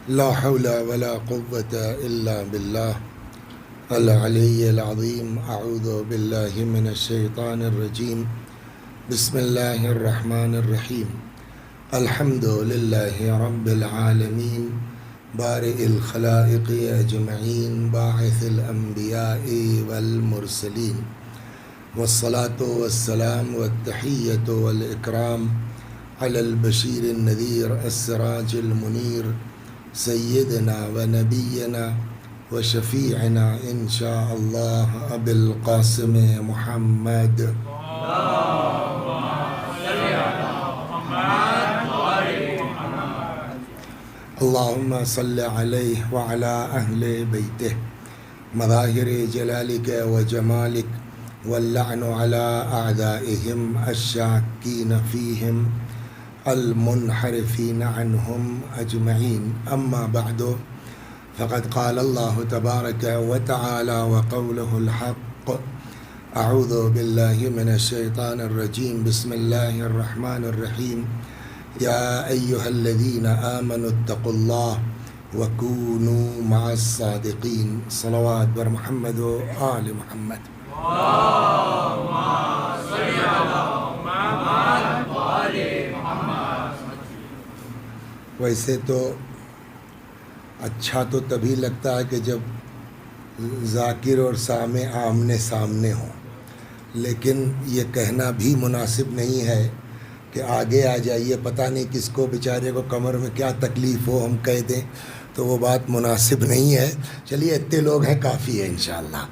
لا حول ولا قوة إلا بالله العلي العظيم. أعوذ بالله من الشيطان الرجيم. بسم الله الرحمن الرحيم. الحمد لله رب العالمين بارئ الخلائق أجمعين باعث الأنبياء والمرسلين، والصلاة والسلام والتحية والإكرام على البشير النذير السراج المنير سيدنا ونبينا وشفيعنا إن شاء الله أبي القاسم محمد. اللهم صل عليه وعلى أهل بيته مظاهر جلالك وجمالك، واللعن على أعدائهم الشاكين فيهم المنحرفين عنهم أجمعين. أما بعد، فقد قال الله تبارك وتعالى وقوله الحق: أعوذ بالله من الشيطان الرجيم. بسم الله الرحمن الرحيم. يا أيها الذين آمنوا اتقوا الله وكونوا مع الصادقين. صلوات بر محمد وآل محمد. ویسے تو اچھا تو تبھی لگتا ہے کہ جب ذاکر اور سامع آمنے سامنے ہوں، لیکن یہ کہنا بھی مناسب نہیں ہے کہ آگے آ جائیے، پتہ نہیں کس کو بیچارے کو کمر میں کیا تکلیف ہو ہم کہہ دیں، تو وہ بات مناسب نہیں ہے. چلیے اتنے لوگ ہیں، کافی ہے انشاءاللہ.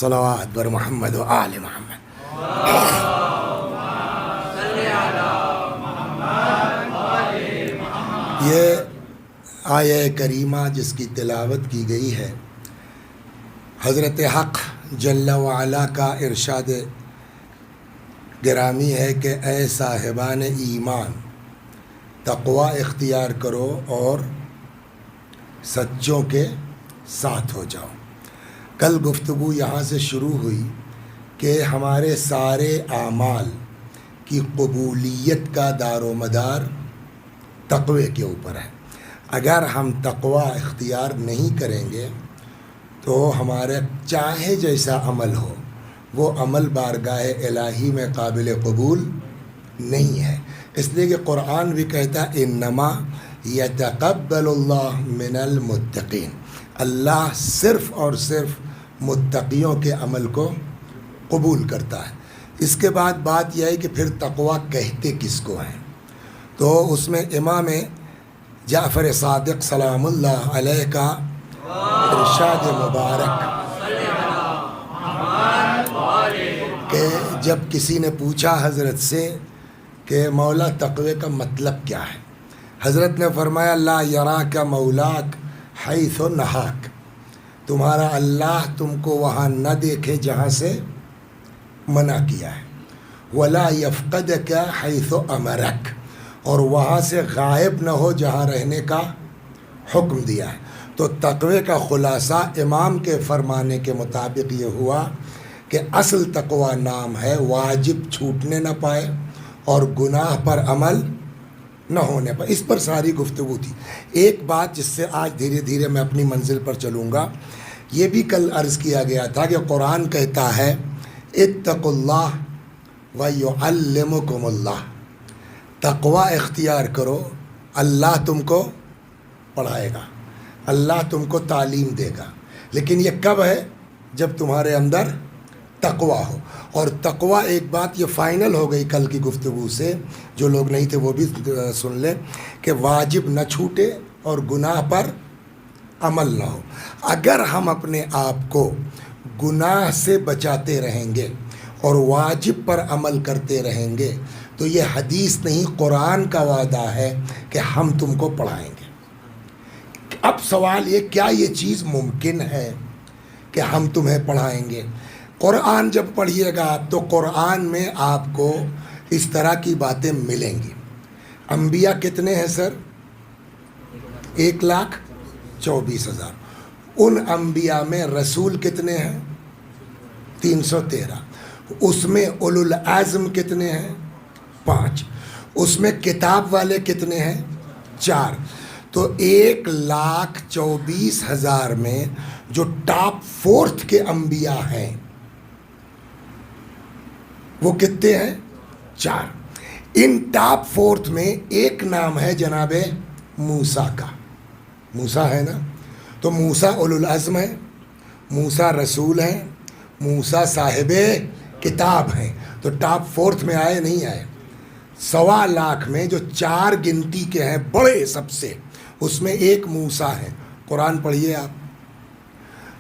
صلوات بر محمد و آل محمد. یہ آیہ کریمہ جس کی تلاوت کی گئی ہے، حضرت حق جل وعلا کا ارشاد گرامی ہے کہ اے صاحبان ایمان، تقوی اختیار کرو اور سچوں کے ساتھ ہو جاؤ. کل گفتگو یہاں سے شروع ہوئی کہ ہمارے سارے اعمال کی قبولیت کا دار و مدار تقوی کے اوپر ہے. اگر ہم تقوی اختیار نہیں کریں گے تو ہمارے چاہے جیسا عمل ہو، وہ عمل بارگاہ الہی میں قابل قبول نہیں ہے. اس لیے کہ قرآن بھی کہتا ہے انما یتقبل اللہ من المتقین، اللہ صرف اور صرف متقیوں کے عمل کو قبول کرتا ہے. اس کے بعد بات یہ ہے کہ پھر تقوی کہتے کس کو ہیں، تو اس میں امام جعفر صادق سلام اللہ علیہ کا ارشاد مبارک کہ جب کسی نے پوچھا حضرت سے کہ مولا تقوی کا مطلب کیا ہے، حضرت نے فرمایا لا یراک مولاک حیث نہاک، تمہارا اللہ تم کو وہاں نہ دیکھے جہاں سے منع کیا ہے، ولا یفقدک حیث امرک، اور وہاں سے غائب نہ ہو جہاں رہنے کا حکم دیا ہے. تو تقوی کا خلاصہ امام کے فرمانے کے مطابق یہ ہوا کہ اصل تقوی نام ہے واجب چھوٹنے نہ پائے اور گناہ پر عمل نہ ہونے پائے. اس پر ساری گفتگو تھی. ایک بات جس سے آج دھیرے دھیرے میں اپنی منزل پر چلوں گا، یہ بھی کل عرض کیا گیا تھا کہ قرآن کہتا ہے اتقوا اللہ ویعلمکم اللہ، تقوی اختیار کرو، اللہ تم کو پڑھائے گا، اللہ تم کو تعلیم دے گا. لیکن یہ کب ہے؟ جب تمہارے اندر تقوی ہو. اور تقوی ایک بات یہ فائنل ہو گئی کل کی گفتگو سے، جو لوگ نہیں تھے وہ بھی سن لیں، کہ واجب نہ چھوٹے اور گناہ پر عمل نہ ہو. اگر ہم اپنے آپ کو گناہ سے بچاتے رہیں گے اور واجب پر عمل کرتے رہیں گے تو یہ حدیث نہیں، قرآن کا وعدہ ہے کہ ہم تم کو پڑھائیں گے. اب سوال یہ، کیا یہ چیز ممکن ہے کہ ہم تمہیں پڑھائیں گے؟ قرآن جب پڑھیے گا تو قرآن میں آپ کو اس طرح کی باتیں ملیں گی. انبیاء کتنے ہیں سر؟ 1,24,000. ان انبیاء میں رسول کتنے ہیں؟ 313. اس میں اولو العزم کتنے ہیں؟ 5. اس میں کتاب والے کتنے ہیں؟ 4. تو 1,24,000 میں جو ٹاپ 4 کے انبیاء ہیں وہ کتنے ہیں؟ 4۔ ان ٹاپ 4 میں ایک نام ہے جناب موسیٰ کا۔ موسیٰ ہے نا، تو موسیٰ اولو العزم ہے، موسیٰ رسول ہیں، موسیٰ صاحب کتاب ہیں۔ تو ٹاپ 4 میں آئے نہیں آئے؟ 1.25 لاکھ میں جو 4 گنتی کے ہیں بڑے سب سے، اس میں ایک موسیٰ ہے۔ قرآن پڑھیے آپ،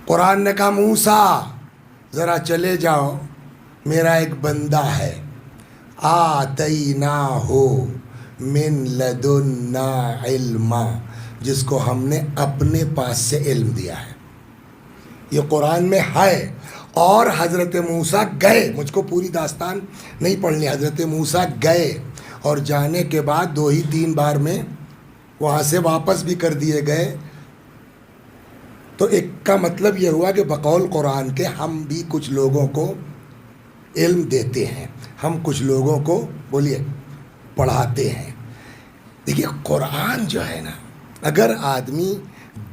قرآن نے کہا موسیٰ ذرا چلے جاؤ، میرا ایک بندہ ہے، آتیناہ من لدنا علما، جس کو ہم نے اپنے پاس سے علم دیا ہے۔ یہ قرآن میں ہے۔ اور حضرت موسیٰ گئے، مجھ کو پوری داستان نہیں پڑھنی، حضرت موسیٰ گئے اور جانے کے بعد 2-3 بار میں وہاں سے واپس بھی کر دیے گئے۔ تو ایک کا مطلب یہ ہوا کہ بقول قرآن کے ہم بھی کچھ لوگوں کو علم دیتے ہیں، ہم کچھ لوگوں کو بولیے پڑھاتے ہیں۔ دیکھیے قرآن جو ہے نا، اگر آدمی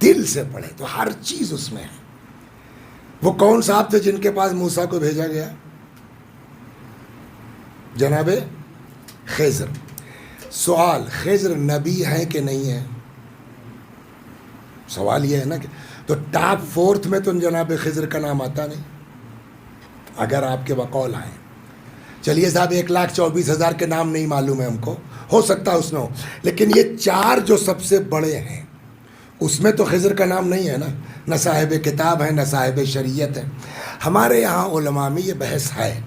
دل سے پڑھے تو ہر چیز اس میں ہے۔ وہ کون صاحب تھے جن کے پاس موسیٰ کو بھیجا گیا؟ جناب خضر۔ سوال، خضر نبی ہیں کہ نہیں ہیں؟ سوال یہ ہے نا کہ تو ٹاپ 4 میں تو جناب خضر کا نام آتا نہیں اگر آپ کے بقول آئیں۔ چلیے صاحب 1,24,000 کے نام نہیں معلوم ہے ہم کو، ہو سکتا ہے اس میں ہو، لیکن یہ 4 جو سب سے بڑے ہیں اس میں تو خضر کا نام نہیں ہے نا، نہ صاحب کتاب ہے نہ صاحب شریعت ہے۔ ہمارے یہاں علماء میں یہ بحث ہے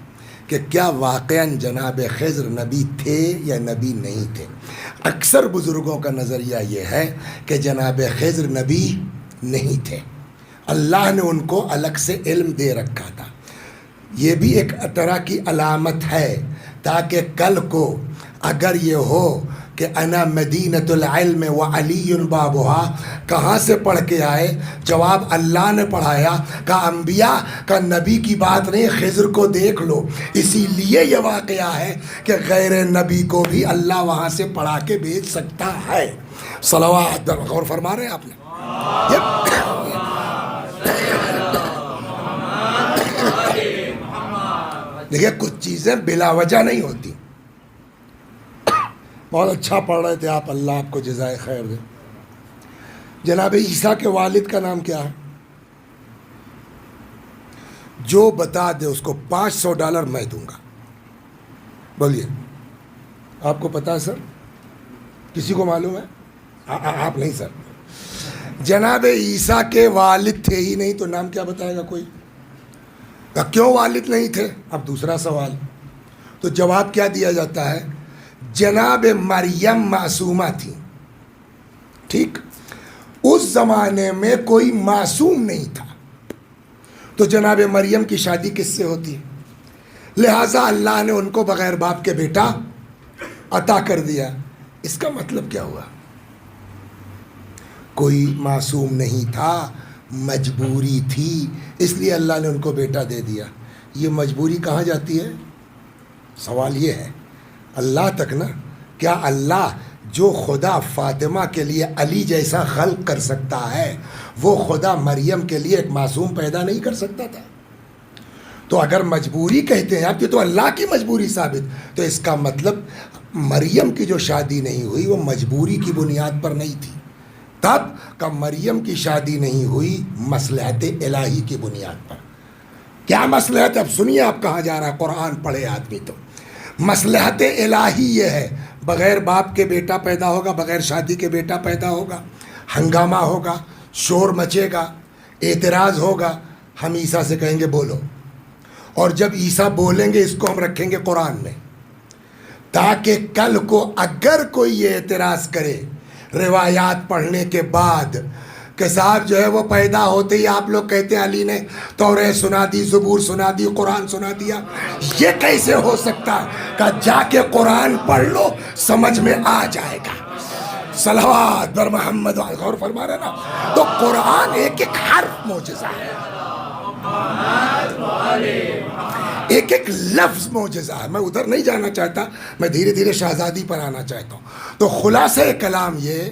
کہ کیا واقعاً جناب خضر نبی تھے یا نبی نہیں تھے۔ اکثر بزرگوں کا نظریہ یہ ہے کہ جناب خضر نبی نہیں تھے، اللہ نے ان کو الگ سے علم دے رکھا تھا۔ یہ بھی ایک طرح کی علامت ہے تاکہ کل کو اگر یہ ہو کہ انا مدینۃ العلم وعلی بابها، کہاں سے پڑھ کے آئے؟ جواب اللہ نے پڑھایا، کا انبیاء کا نبی کی بات نہیں، خضر کو دیکھ لو۔ اسی لیے یہ واقعہ ہے کہ غیر نبی کو بھی اللہ وہاں سے پڑھا کے بھیج سکتا ہے۔ صلوات، غور فرما رہے ہیں آپ نے؟ دیکھیے کچھ چیزیں بلا وجہ نہیں ہوتی۔ بہت اچھا پڑھ رہے تھے آپ، اللہ آپ کو جزائے خیر دے۔ جناب عیسیٰ کے والد کا نام کیا ہے؟ جو بتا دے اس کو $500 میں دوں گا۔ بولیے، آپ کو پتا ہے سر؟ کسی کو معلوم ہے؟ آپ نہیں سر؟ جناب عیسیٰ کے والد تھے ہی نہیں تو نام کیا بتائے گا کوئی؟ کیوں والد نہیں تھے؟ اب دوسرا سوال، تو جواب کیا دیا جاتا ہے؟ جناب مریم معصومہ تھی، ٹھیک؟ اس زمانے میں کوئی معصوم نہیں تھا، تو جناب مریم کی شادی کس سے ہوتی؟ لہٰذا اللہ نے ان کو بغیر باپ کے بیٹا عطا کر دیا۔ اس کا مطلب کیا ہوا؟ کوئی معصوم نہیں تھا، مجبوری تھی، اس لیے اللہ نے ان کو بیٹا دے دیا۔ یہ مجبوری کہاں جاتی ہے؟ سوال یہ ہے اللہ تک نا، کیا اللہ جو خدا فاطمہ کے لیے علی جیسا خلق کر سکتا ہے وہ خدا مریم کے لیے ایک معصوم پیدا نہیں کر سکتا تھا؟ تو اگر مجبوری کہتے ہیں آپ کی تو اللہ کی مجبوری ثابت، تو اس کا مطلب مریم کی جو شادی نہیں ہوئی وہ مجبوری کی بنیاد پر نہیں تھی، تب کہ مریم کی شادی نہیں ہوئی مصلحت الہی کی بنیاد پر۔ کیا مصلحت؟ اب سنیے آپ کہاں جا رہا ہے، قرآن پڑھے آدمی تو۔ مصلحت الہی یہ ہے، بغیر باپ کے بیٹا پیدا ہوگا، بغیر شادی کے بیٹا پیدا ہوگا، ہنگامہ ہوگا، شور مچے گا، اعتراض ہوگا، ہم عیسیٰ سے کہیں گے بولو، اور جب عیسیٰ بولیں گے اس کو ہم رکھیں گے قرآن میں، تاکہ کل کو اگر کوئی یہ اعتراض کرے روایات پڑھنے کے بعد کہ صاحب جو ہے وہ پیدا ہوتے ہی آپ لوگ کہتے ہیں علی نے تورات سنا دی، زبور سنا دی، قرآن سنا دیا، یہ کیسے ہو سکتا ہے؟ کہ جا کے قرآن پڑھ لو، سمجھ میں آ جائے گا۔ صلوات بر محمد، غور فرما رہے نا؟ تو قرآن ایک ایک حرف معجزہ ہے، ایک ایک لفظ معجزہ ہے۔ میں ادھر نہیں جانا چاہتا، میں دھیرے دھیرے شہزادی پر آنا چاہتا ہوں۔ تو خلاصہ کلام یہ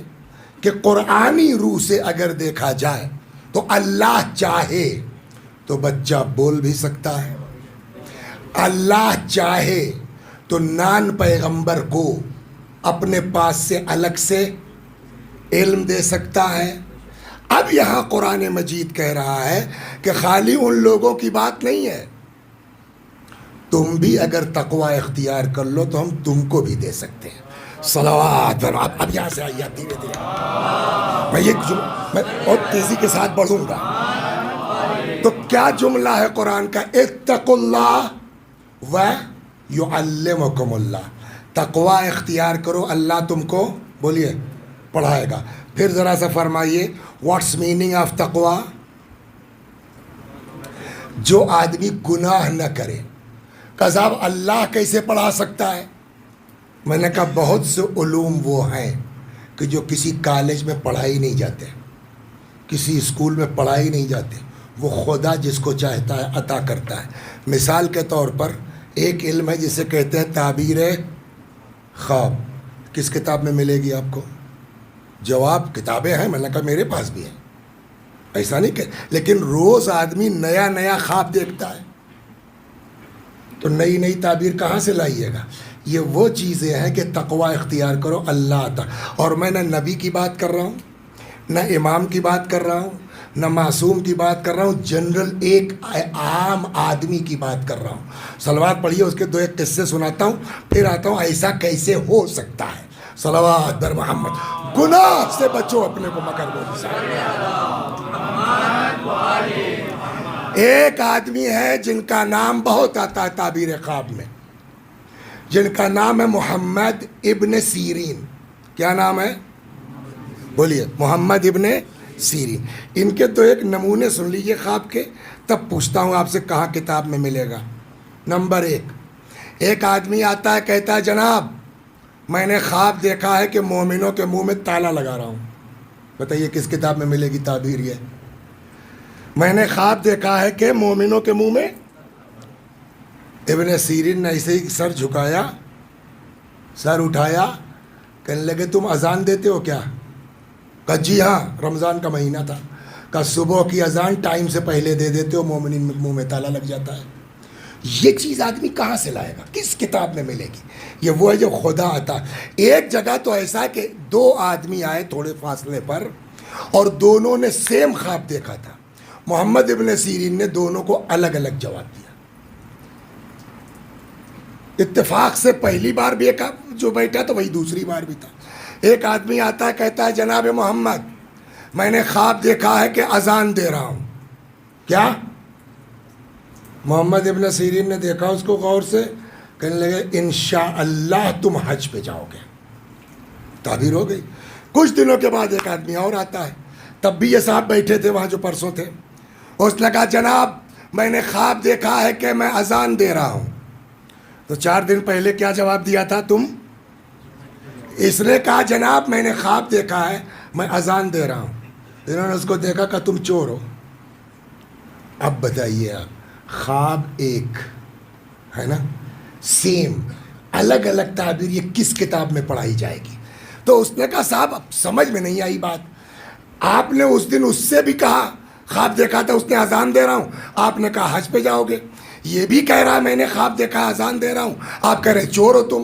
کہ قرآنی روح سے اگر دیکھا جائے تو اللہ چاہے تو بچہ بول بھی سکتا ہے، اللہ چاہے تو نان پیغمبر کو اپنے پاس سے الگ سے علم دے سکتا ہے۔ اب یہاں قرآن مجید کہہ رہا ہے کہ خالی ان لوگوں کی بات نہیں ہے، تم بھی اگر تقوی اختیار کر لو تو ہم تم کو بھی دے سکتے ہیں۔ صلوات۔ اب یہاں سے آئیے دھیرے دھیرے، میں بہت تیزی کے ساتھ بڑھوں گا۔ تو کیا جملہ ہے قرآن کا؟ اتقوا اللہ ویعلمکم اللہ، تقوی اختیار کرو، اللہ تم کو بولیے پڑھائے گا۔ پھر ذرا سا فرمائیے واٹس میننگ آف تقوی؟ جو آدمی گناہ نہ کرے۔ کہ صاحب اللہ کیسے پڑھا سکتا ہے؟ میں نے کہا بہت سے علوم وہ ہیں کہ جو کسی کالج میں پڑھائی نہیں جاتے، کسی اسکول میں پڑھائی نہیں جاتے، وہ خدا جس کو چاہتا ہے عطا کرتا ہے۔ مثال کے طور پر ایک علم ہے جسے کہتے ہیں تعبیر خواب۔ کس کتاب میں ملے گی آپ کو؟ جواب کتابیں ہیں، میں نے کہا میرے پاس بھی ہے، ایسا نہیں کہ، لیکن روز آدمی نیا نیا خواب دیکھتا ہے، تو نئی نئی تعبیر کہاں سے لائیے گا؟ یہ وہ چیزیں ہیں کہ تقوی اختیار کرو، اللہ عطا۔ اور میں نہ نبی کی بات کر رہا ہوں، نہ امام کی بات کر رہا ہوں، نہ معصوم کی بات کر رہا ہوں، جنرل ایک عام آدمی کی بات کر رہا ہوں۔ صلوات پڑھیے، اس کے دو ایک قصے سناتا ہوں، پھر آتا ہوں ایسا کیسے ہو سکتا ہے۔ صلوات بر محمد۔ گناہ سے بچو اپنے کو، مگر بولی ایک آدمی ہے جن کا نام بہت آتا ہے تعبیر خواب میں، جن کا نام ہے محمد ابن سیرین۔ کیا نام ہے؟ بولیے، محمد ابن سیرین۔ ان کے تو ایک نمونے سن لیجیے خواب کے، تب پوچھتا ہوں آپ سے کہاں کتاب میں ملے گا۔ نمبر ایک آدمی آتا ہے، کہتا ہے جناب میں نے خواب دیکھا ہے کہ مومنوں کے منہ میں تالا لگا رہا ہوں۔ بتائیے کس کتاب میں ملے گی تعبیر یہ؟ میں نے خواب دیکھا ہے کہ مومنوں کے منہ میں۔ ابن سیرین نے ایسے ہی سر جھکایا، سر اٹھایا، کہنے لگے تم اذان دیتے ہو کیا؟ کہا جی ہاں، رمضان کا مہینہ تھا۔ کہا صبح کی اذان ٹائم سے پہلے دے دیتے ہو، مومنین منہ میں تالا لگ جاتا ہے۔ یہ چیز آدمی کہاں سے لائے گا؟ کس کتاب میں ملے گی؟ یہ وہ ہے جو خدا عطا۔ ایک جگہ تو ایسا کہ دو آدمی آئے تھوڑے فاصلے پر اور دونوں نے سیم خواب دیکھا تھا، محمد ابن سیرین نے دونوں کو الگ الگ جواب دیا۔ اتفاق سے پہلی بار بھی ایک جو بیٹھا تو وہی دوسری بار بھی تھا۔ ایک آدمی آتا ہے، کہتا ہے جناب محمد میں نے خواب دیکھا ہے کہ اذان دے رہا ہوں۔ کیا؟ محمد ابن سیرین نے دیکھا اس کو غور سے، کہنے لگے انشاءاللہ تم حج پہ جاؤ گے۔ تعبیر ہو گئی۔ کچھ دنوں کے بعد ایک آدمی اور آتا ہے، تب بھی یہ صاحب بیٹھے تھے وہاں جو پرسوں تھے۔ اس نے کہا جناب میں نے خواب دیکھا ہے کہ میں اذان دے رہا ہوں۔ تو 4 دن پہلے کیا جواب دیا تھا تم؟ اس نے کہا جناب میں نے خواب دیکھا ہے میں اذان دے رہا ہوں۔ انہوں نے اس کو دیکھا کہ تم چور ہو۔ اب بتائیے آپ، خواب ایک ہے نا، سیم، الگ الگ تعبیر، یہ کس کتاب میں پڑھائی جائے گی؟ تو اس نے کہا صاحب اب سمجھ میں نہیں آئی بات، آپ نے اس دن اس سے بھی کہا خواب دیکھا تھا اس نے اذان دے رہا ہوں، آپ نے کہا حج پہ جاؤ گے، یہ بھی کہہ رہا میں نے خواب دیکھا اذان دے رہا ہوں، آپ کہہ رہے چور ہو تم۔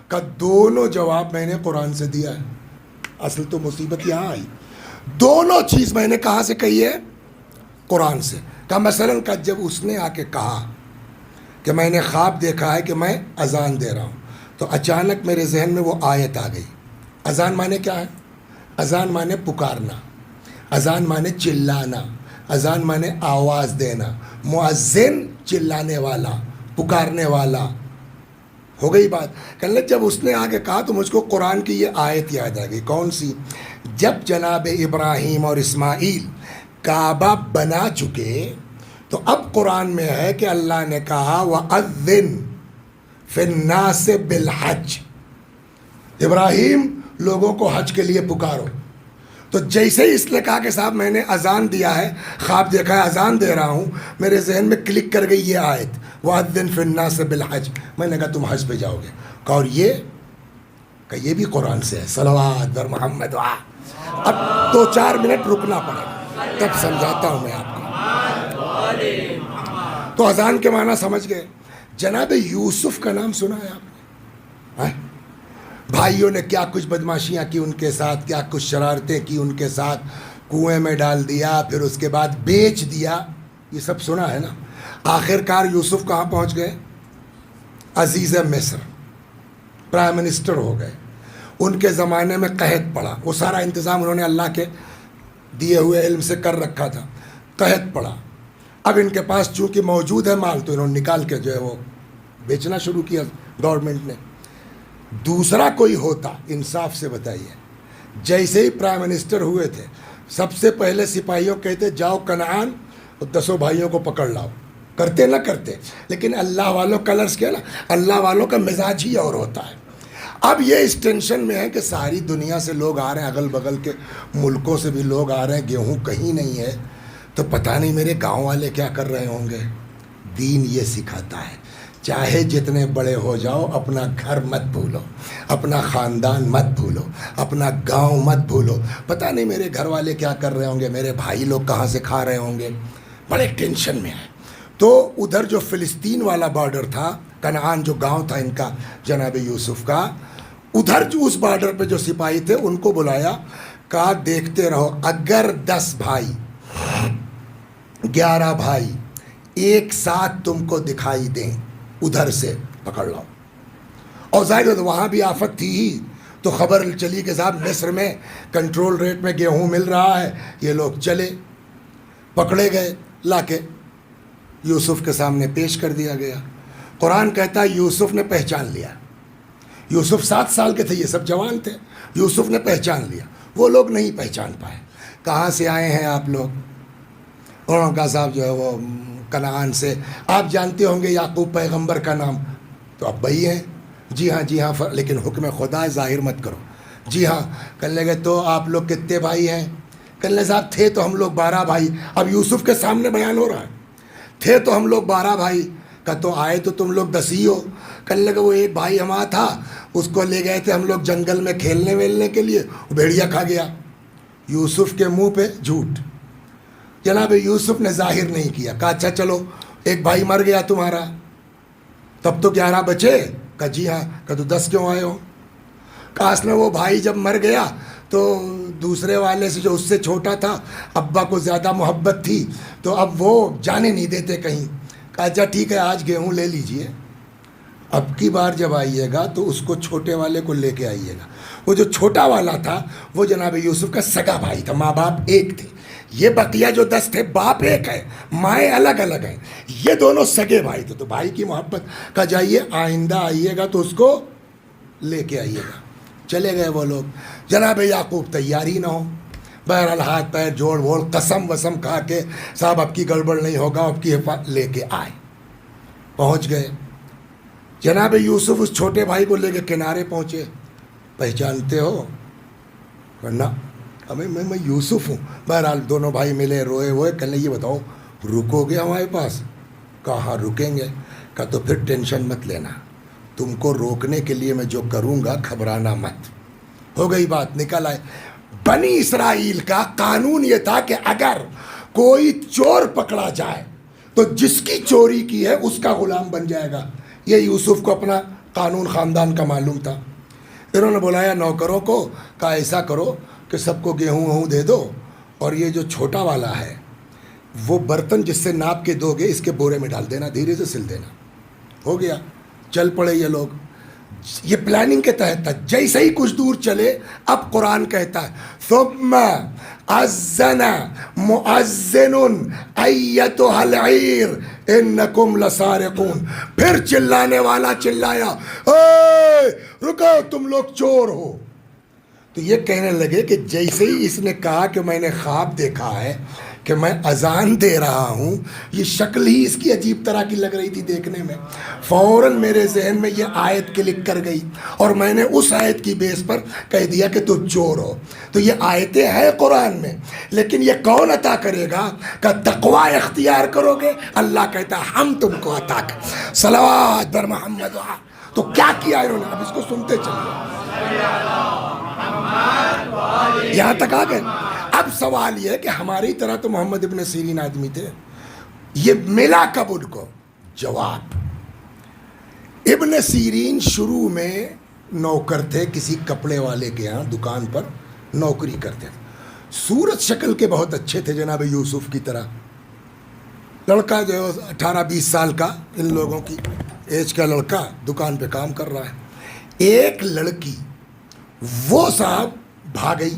کہ دونوں جواب میں نے قرآن سے دیا ہے۔ اصل تو مصیبت یہاں آئی، دونوں چیز میں نے کہاں سے کہی ہے؟ قرآن سے۔ کہ مثلاً کہ جب اس نے آ کے کہا کہ میں نے خواب دیکھا ہے کہ میں اذان دے رہا ہوں، تو اچانک میرے ذہن میں وہ آیت آ گئی۔ اذان مانے کیا ہے؟ اذان مانے پکارنا، اذان مانے چلانا، اذان مانے آواز دینا، مؤذن چلانے والا، پکارنے والا۔ ہو گئی بات۔ کہنے جب اس نے آگے کہا تو مجھ کو قرآن کی یہ آیت یاد آ گئی۔ کون سی؟ جب جناب ابراہیم اور اسماعیل کعبہ بنا چکے تو اب قرآن میں ہے کہ اللہ نے کہا وَأَذِّن فِي النَّاسِ بِالْحَجِّ، ابراہیم لوگوں کو حج کے لیے پکارو۔ تو جیسے ہی اس نے کہا کہ صاحب میں نے اذان دیا ہے، خواب دیکھا ہے اذان دے رہا ہوں، میرے ذہن میں کلک کر گئی یہ آیت وَأَذِّن فِي النَّاسِ بِالْحَجِّ۔ میں نے کہا تم حج پہ جاؤ گے۔ کہا اور یہ کہ یہ بھی قرآن سے ہے، صلوات بر محمد و اب 2-4 منٹ رکنا پڑے گا، تب سمجھاتا ہوں میں آپ کو۔ تو اذان کے معنی سمجھ گئے۔ جناب یوسف کا نام سنا ہے آپ نے؟ بھائیوں نے کیا کچھ بدماشیاں کی ان کے ساتھ، کیا کچھ شرارتیں کی ان کے ساتھ، کنویں میں ڈال دیا، پھر اس کے بعد بیچ دیا، یہ سب سنا ہے نا۔ آخر کار یوسف کہاں پہنچ گئے؟ عزیز مصر، پرائم منسٹر ہو گئے۔ ان کے زمانے میں قحط پڑا، وہ سارا انتظام انہوں نے اللہ کے دیے ہوئے علم سے کر رکھا تھا۔ قحط پڑا، اب ان کے پاس چونکہ موجود ہے مال، تو انہوں نے نکال کے جو ہے وہ بیچنا شروع کیا گورنمنٹ نے۔ دوسرا کوئی ہوتا، انصاف سے بتائیے، جیسے ہی پرائم منسٹر ہوئے تھے سب سے پہلے سپاہیوں کہتے جاؤ کنعان اور 10 بھائیوں کو پکڑ لاؤ، کرتے نہ کرتے، لیکن اللہ والوں کلرز کیا نا، اللہ والوں کا مزاج ہی اور ہوتا ہے۔ اب یہ اس ٹینشن میں ہے کہ ساری دنیا سے لوگ آ رہے ہیں، اگل بغل کے ملکوں سے بھی لوگ آ رہے ہیں، گیہوں کہیں نہیں ہے، تو پتہ نہیں میرے گاؤں والے کیا کر رہے ہوں گے۔ دین یہ سکھاتا ہے چاہے جتنے بڑے ہو جاؤ، اپنا گھر مت بھولو، اپنا خاندان مت بھولو، اپنا گاؤں مت بھولو۔ پتہ نہیں میرے گھر والے کیا کر رہے ہوں گے، میرے بھائی لوگ کہاں سے کھا رہے ہوں گے، بڑے ٹینشن میں ہے۔ تو ادھر جو فلسطین والا بارڈر تھا، کنعان جو گاؤں تھا ان کا جناب یوسف کا، ادھر جو اس بارڈر پہ جو سپاہی تھے ان کو بلایا، کہا دیکھتے رہو، اگر 10 بھائی 11 بھائی ایک ساتھ تم کو دکھائی دیں، ادھر سے پکڑ لاؤ۔ اور ظاہر ہے وہاں بھی آفت تھی ہی، تو خبر چلی کہ صاحب مصر میں کنٹرول ریٹ میں گیہوں مل رہا ہے، یہ لوگ چلے، پکڑے گئے، لا کے یوسف کے سامنے پیش کر دیا گیا۔ قرآن کہتا ہے یوسف نے پہچان لیا۔ یوسف 7 سال کے تھے، یہ سب جوان تھے، یوسف نے پہچان لیا، وہ لوگ نہیں پہچان پائے۔ کہاں سے آئے ہیں آپ لوگ؟ انہوں نے کہا صاحب جو ہے وہ کنعان سے۔ آپ جانتے ہوں گے یعقوب پیغمبر کا نام، تو اب بھائی ہیں؟ جی ہاں جی ہاں، لیکن حکم خدا ہے ظاہر مت کرو۔ جی ہاں۔ کہنے لگے تو آپ لوگ کتنے بھائی ہیں؟ کہنے لگے صاحب تھے تو ہم لوگ 12 بھائی۔ اب یوسف کے سامنے بیان ہو رہا ہے، تھے تو ہم لوگ 12 بھائی۔ کہ تو آئے تو تم لوگ 10 ہی ہو۔ کہنے لگے وہ ایک بھائی ہمارا تھا، اس کو لے گئے تھے ہم لوگ جنگل میں کھیلنے ویلنے کے لیے، وہ بھیڑیا کھا گیا۔ یوسف کے منہ پہ جھوٹ۔ جناب یوسف نے ظاہر نہیں کیا، کہا اچھا چلو ایک بھائی مر گیا تمہارا، تب تو 11 بچے؟ کہا جی ہاں۔ کہا تو 10 کیوں آئے ہو؟ کہا اس میں وہ بھائی جب مر گیا تو دوسرے والے سے جو اس سے چھوٹا تھا، ابا کو زیادہ محبت تھی، تو اب وہ جانے نہیں دیتے کہیں۔ کہا اچھا ٹھیک ہے آج گیہوں لے لیجئے، اب کی بار جب آئیے گا تو اس کو چھوٹے والے کو لے کے آئیے گا۔ وہ جو چھوٹا والا تھا وہ جناب یوسف کا سگا بھائی تھا، ماں باپ ایک تھے۔ یہ بقیہ جو 10 تھے باپ ایک ہے، مائیں الگ الگ ہیں، یہ دونوں سگے بھائی تھے، تو بھائی کی محبت کا جائیے آئندہ آئیے گا تو اس کو لے کے آئیے گا۔ چلے گئے وہ لوگ، جناب یعقوب تیار ہی نہ ہو، بہرحال ہاتھ پیر جوڑ ووڑ قسم وسم کھا کے صاحب اب کی گڑبڑ نہیں ہوگا، اب کی حفاظت لے کے آئے، پہنچ گئے۔ جناب یوسف اس چھوٹے بھائی کو لے کے کنارے پہنچے، پہچانتے ہو؟ ورنہ میں یوسف ہوں۔ بہرحال دونوں بھائی ملے، روئے ہوئے، کہنے یہ بتاؤ رکو گے ہمارے پاس؟ کہاں رکیں گے؟ کہا تو پھر ٹینشن مت لینا، تم کو روکنے کے لیے میں جو کروں گا گھبرانا مت۔ ہو گئی بات، نکل آئے۔ بنی اسرائیل کا قانون یہ تھا کہ اگر کوئی چور پکڑا جائے تو جس کی چوری کی ہے اس کا غلام بن جائے گا۔ یہ یوسف کو اپنا قانون خاندان کا معلوم تھا۔ انہوں نے بلایا نوکروں کو، کہا ایسا کرو کہ سب کو گیہوں وہوں دے دو، اور یہ جو چھوٹا والا ہے وہ برتن جس سے ناپ کے دو گے اس کے بورے میں ڈال دینا، دھیرے سے سل دینا۔ ہو گیا، چل پڑے یہ لوگ، یہ پلاننگ کے تحت تھا۔ جیسے ہی کچھ دور چلے، اب قرآن کہتا ہے ثم اذن مؤذن ایتھا العیر انکم لسارقون۔ پھر چلانے والا چلایا، اے رکو تم لوگ چور ہو۔ تو یہ کہنے لگے کہ جیسے ہی اس نے کہا کہ میں نے خواب دیکھا ہے کہ میں اذان دے رہا ہوں، یہ شکل ہی اس کی عجیب طرح کی لگ رہی تھی دیکھنے میں، فوراً میرے ذہن میں یہ آیت کلک کر گئی، اور میں نے اس آیت کی بیس پر کہہ دیا کہ تم چور ہو۔ تو یہ آیتیں ہیں قرآن میں، لیکن یہ کون عطا کرے گا؟ کہ تقوی اختیار کرو گے، اللہ کہتا ہے ہم تم کو عطا کر۔ صلوات بر محمد۔ تو کیا کیا انہوں نے؟ اب اس کو سنتے چلیے۔ یہاں تک آ گئے. اب سوال یہ ہے کہ ہماری طرح تو محمد ابن سیرین آدمی تھے, یہ ملا کب ان کو؟ جواب, ابن سیرین شروع میں نوکر تھے کسی کپڑے والے کے ہاں, دکان پر نوکری کرتے تھے. صورت شکل کے بہت اچھے تھے جناب یوسف کی طرح, لڑکا جو 18-20 سال کا, ان لوگوں کی ایج کا لڑکا دکان پہ کام کر رہا ہے. ایک لڑکی وہ صاحب بھاگئی,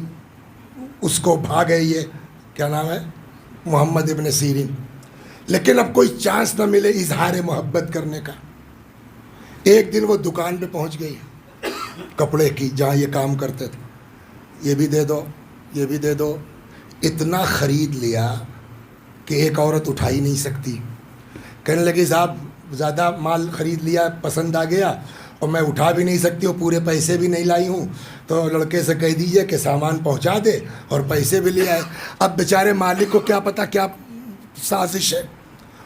اس کو بھاگے, یہ کیا نام ہے, محمد ابن سیرین, لیکن اب کوئی چانس نہ ملے اظہار محبت کرنے کا. ایک دن وہ دکان پہ پہنچ گئی کپڑے کی جہاں یہ کام کرتے تھے, یہ بھی دے دو, یہ بھی دے دو. اتنا خرید لیا کہ ایک عورت اٹھا ہی نہیں سکتی. کہنے لگی صاحب زیادہ مال خرید لیا, پسند آ گیا, اور میں اٹھا بھی نہیں سکتی, اور پورے پیسے بھی نہیں لائی ہوں, تو لڑکے سے کہہ دیجئے کہ سامان پہنچا دے اور پیسے بھی لے آئے. اب بیچارے مالک کو کیا پتا کیا سازش ہے.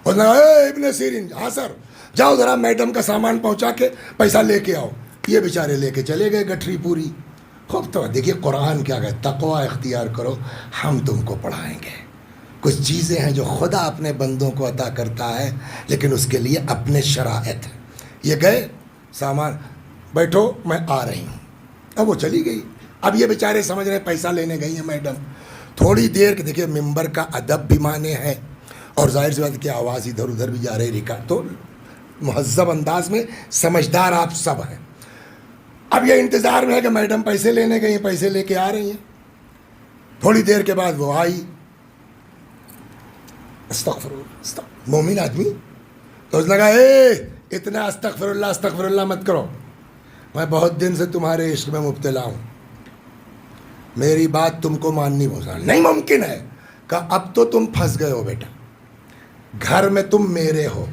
اور ابن سیرین, ہاں سر, جاؤ ذرا میڈم کا سامان پہنچا کے پیسہ لے کے آؤ. یہ بیچارے لے کے چلے گئے گٹھری پوری. خوب تو دیکھیے قرآن کیا کہے, تقوی اختیار کرو, ہم تم کو پڑھائیں گے. کچھ چیزیں ہیں جو خدا اپنے بندوں کو عطا کرتا ہے, لیکن اس کے لیے اپنے شرائط ہیں. یہ گئے, سامان, بیٹھو میں آ رہی ہوں. اب وہ چلی گئی. اب یہ بیچارے سمجھ رہے پیسہ لینے گئی ہیں میڈم. تھوڑی دیر کے دیکھیے ممبر کا ادب بھی مانے ہے, اور ظاہر سی بات کی آواز ادھر ادھر بھی جا رہی ریکارڈ, تو مہذب انداز میں سمجھدار آپ سب ہیں. اب یہ انتظار میں ہے کہ میڈم پیسے لینے گئی ہیں, پیسے لے کے آ رہی ہیں. تھوڑی دیر کے بعد وہ آئی, استغفر اللہ, مومن آدمی, تو اس نے کہا اے اتنا استغفر اللہ مت کرو, میں بہت دن سے تمہارے عشق میں مبتلا ہوں, میری بات تم کو ماننی نہیں ممکن ہے. کہا اب تو تم پھنس گئے ہو بیٹا, گھر میں تم میرے ہو,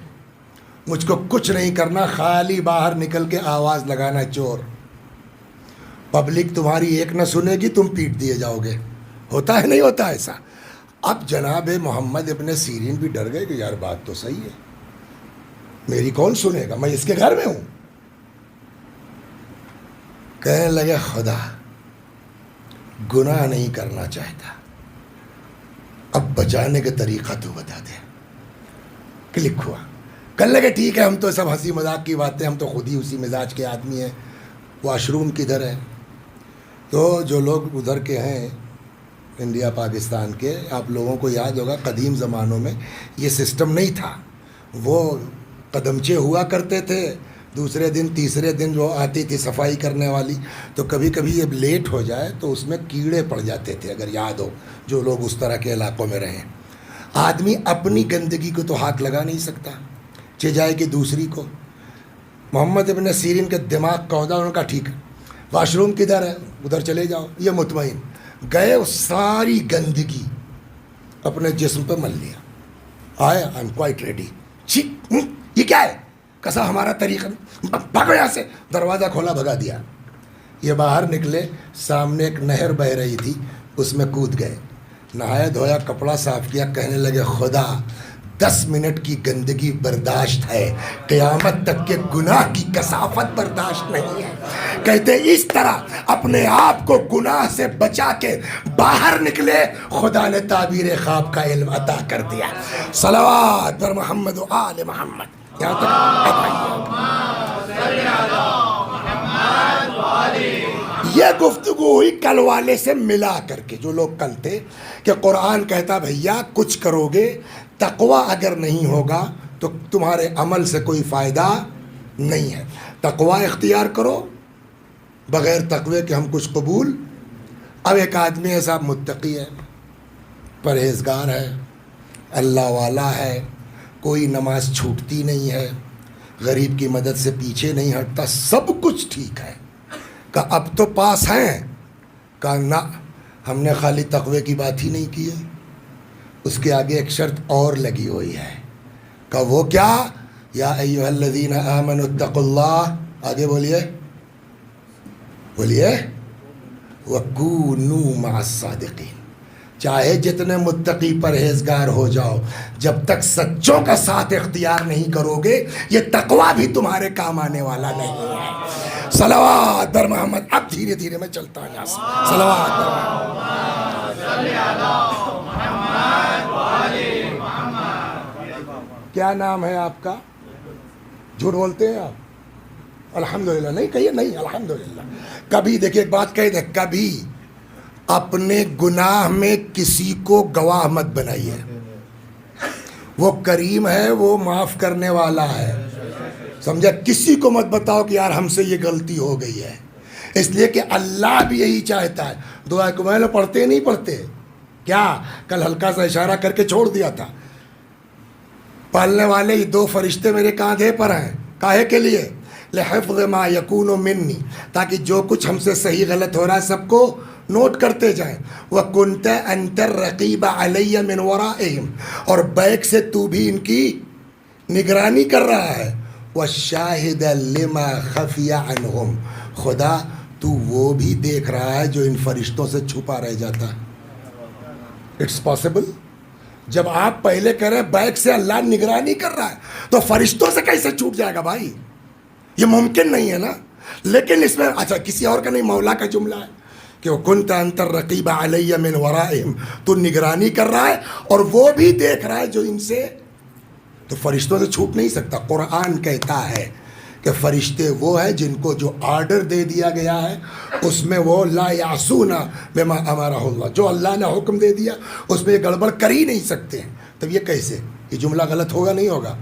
مجھ کو کچھ نہیں کرنا, خالی باہر نکل کے آواز لگانا چور. پبلک تمہاری ایک نہ سنے گی, تم پیٹ دیے جاؤ گے. ہوتا ہے نہیں ہوتا ایسا. اب جناب محمد ابن سیرین بھی ڈر گئے کہ یار بات تو صحیح ہے, میری کون سنے گا, میں اس کے گھر میں ہوں. کہنے لگے خدا گناہ نہیں کرنا چاہتا, اب بچانے کا طریقہ تو بتا دے. کلک ہوا. کہنے لگے ٹھیک ہے, ہم تو سب ہنسی مذاق کی باتیں, ہم تو خود ہی اسی مزاج کے آدمی ہیں. واش روم کدھر ہے؟ تو جو لوگ ادھر کے ہیں انڈیا پاکستان کے, آپ لوگوں کو یاد ہوگا قدیم زمانوں میں یہ سسٹم نہیں تھا. وہ قدمچے ہوا کرتے تھے, دوسرے دن تیسرے دن جو آتی تھی صفائی کرنے والی, تو کبھی کبھی یہ لیٹ ہو جائے تو اس میں کیڑے پڑ جاتے تھے, اگر یاد ہو جو لوگ اس طرح کے علاقوں میں رہیں. آدمی اپنی گندگی کو تو ہاتھ لگا نہیں سکتا, جائے کہ دوسری کو. محمد ابن سیرین کے دماغ کا ہوتا, انہوں نے کہا ٹھیک ہے, واش روم کدھر ہے, ادھر چلے جاؤ. یہ مطمئن گئے, ساری گندگی اپنے جسم پہ مل لیا. آئے, آئی ایم کوائٹ ریڈی. یہ کیا ہے, کسا ہمارا طریقہ, بھاگو یہاں سے. دروازہ کھولا, بھگا دیا. یہ باہر نکلے, سامنے ایک نہر بہہ رہی تھی, اس میں کود گئے, نہایا دھویا, کپڑا صاف کیا. کہنے لگے خدا 10 منٹ کی گندگی برداشت ہے, قیامت تک کے گناہ کی کثافت برداشت نہیں ہے. کہتے اس طرح اپنے آپ کو گناہ سے بچا کے باہر نکلے, خدا نے تعبیر خواب کا علم عطا کر دیا. صلوات پر محمد و آل محمد. یہاں تک یہ گفتگو ہوئی کل والے سے ملا کر کے, جو لوگ کل تھے, کہ قرآن کہتا بھیا کچھ کرو گے, تقوی اگر نہیں ہوگا تو تمہارے عمل سے کوئی فائدہ نہیں ہے. تقوی اختیار کرو, بغیر تقوی کے ہم کچھ قبول. اب ایک آدمی ہے صاحب, متقی ہے, پرہیزگار ہے, اللہ والا ہے, کوئی نماز چھوٹتی نہیں ہے, غریب کی مدد سے پیچھے نہیں ہٹتا, سب کچھ ٹھیک ہے. کہ اب تو پاس ہیں. کہا نہ, ہم نے خالی تقوی کی بات ہی نہیں کی ہے, اس کے آگے ایک شرط اور لگی ہوئی ہے. کہ وہ کیا؟ یا ایھا الذین آمنوا اتقوا اللہ. آگے بولیے بولیے, وکونوا مع الصادقین. چاہے جتنے متقی پرہیزگار ہو جاؤ, جب تک سچوں کا ساتھ اختیار نہیں کرو گے, یہ تقوی بھی تمہارے کام آنے والا نہیں ہے. صلوات بر محمد. اب دھیرے دھیرے میں چلتا ہوں یہاں سے. صلوات بر محمد. کیا نام ہے آپ کا؟ جھوٹ بولتے ہیں آپ؟ الحمدللہ نہیں کہیے نہیں الحمدللہ. کبھی دیکھیے ایک بات کہہ دیں, کبھی اپنے گناہ میں کسی کو گواہ مت بنائیے. وہ کریم ہے, وہ معاف کرنے والا ہے, سمجھا. کسی کو مت بتاؤ کہ یار ہم سے یہ غلطی ہو گئی ہے, اس لیے کہ اللہ بھی یہی چاہتا ہے. دعا کمائل پڑھتے نہیں پڑھتے کیا؟ کل ہلکا سا اشارہ کر کے چھوڑ دیا تھا. پالنے والے یہ 2 فرشتے میرے کاندھے پر ہیں. کاہے کے لیے؟ لحفظ ما یکون منی, تاکہ جو کچھ ہم سے صحیح غلط ہو رہا ہے سب کو نوٹ کرتے جائیں. وَكُنْتَ أَنْتَ الرَّقِيبَ عَلَيَّ مِنْ وَرَائِهِمْ, اور بیک سے تو بھی ان کی نگرانی کر رہا ہے. وَالشَّاهِدَ لِمَا خَفِيَ عَنْهُمْ, خدا تو وہ بھی دیکھ رہا ہے جو ان فرشتوں سے چھپا رہ جاتا ہے. It's possible. جب آپ پہلے کہہ رہے ہیں بیک سے اللہ نگرانی کر رہا ہے تو فرشتوں سے کیسے چھوٹ جائے گا بھائی؟ یہ ممکن نہیں ہے نا. لیکن اس میں اچھا کسی اور کا نہیں, مولا کا جملہ ہے کہ وَكُنْتَ أَنْتَ الرَّقِيبَ عَلَيَّ مِنْ وَرَائِهِمْ, تو نگرانی کر رہا ہے اور وہ بھی دیکھ رہا ہے جو ان سے, تو فرشتوں سے چھوٹ نہیں سکتا. قرآن کہتا ہے کہ فرشتے وہ ہیں جن کو جو آرڈر دے دیا گیا ہے اس میں وہ لا یعصون بما امرہ اللہ, جو اللہ نے حکم دے دیا اس میں یہ گڑبڑ کر ہی نہیں سکتے ہیں. تب یہ کیسے؟ یہ جملہ غلط ہوگا نہیں ہوگا؟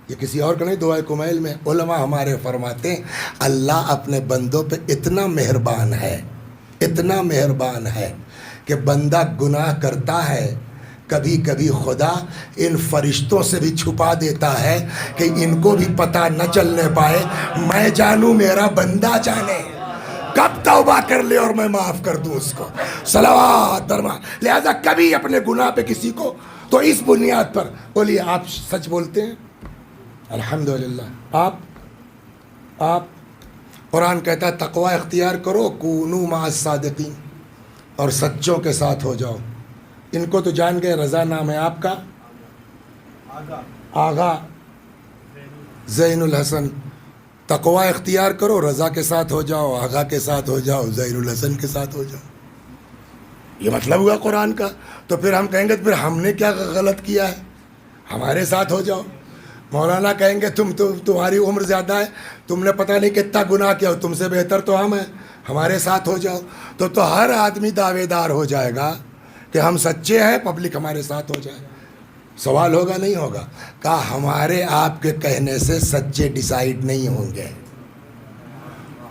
یہ کسی اور کا نہیں. دعائے کمیل میں علماء ہمارے فرماتے ہیں اللہ اپنے بندوں پہ اتنا مہربان ہے, اتنا مہربان ہے کہ بندہ گناہ کرتا ہے, کبھی کبھی خدا ان فرشتوں سے بھی چھپا دیتا ہے کہ ان کو بھی پتہ نہ چلنے پائے. میں جانوں, میرا بندہ جانے, کب توبہ کر لے اور میں معاف کر دوں اس کو. صلوات درما. لہذا کبھی اپنے گناہ پہ کسی کو, تو اس بنیاد پر بولیے آپ سچ بولتے ہیں الحمدللہ. آپ قرآن کہتا ہے تقوی اختیار کرو, کونوا مع الصادقین, اور سچوں کے ساتھ ہو جاؤ. ان کو تو جان گئے, رضا نام ہے آپ کا, آغا زین الحسن. تقوی اختیار کرو, رضا کے ساتھ ہو جاؤ, آغا کے ساتھ ہو جاؤ, زین الحسن کے ساتھ ہو جاؤ. یہ مطلب ہوا قرآن کا. تو پھر ہم کہیں گے پھر ہم نے کیا غلط کیا ہے, ہمارے ساتھ ہو جاؤ. مولانا کہیں گے تمہاری عمر زیادہ ہے, تم نے پتہ نہیں کتنا گناہ کیا, تم سے بہتر تو ہم ہیں, ہمارے ساتھ ہو جاؤ. تو ہر آدمی دعوے دار ہو جائے گا کہ ہم سچے ہیں, پبلک ہمارے ساتھ ہو جائے. سوال ہوگا نہیں ہوگا؟ کہا ہمارے آپ کے کہنے سے سچے ڈیسائیڈ نہیں ہوں گے.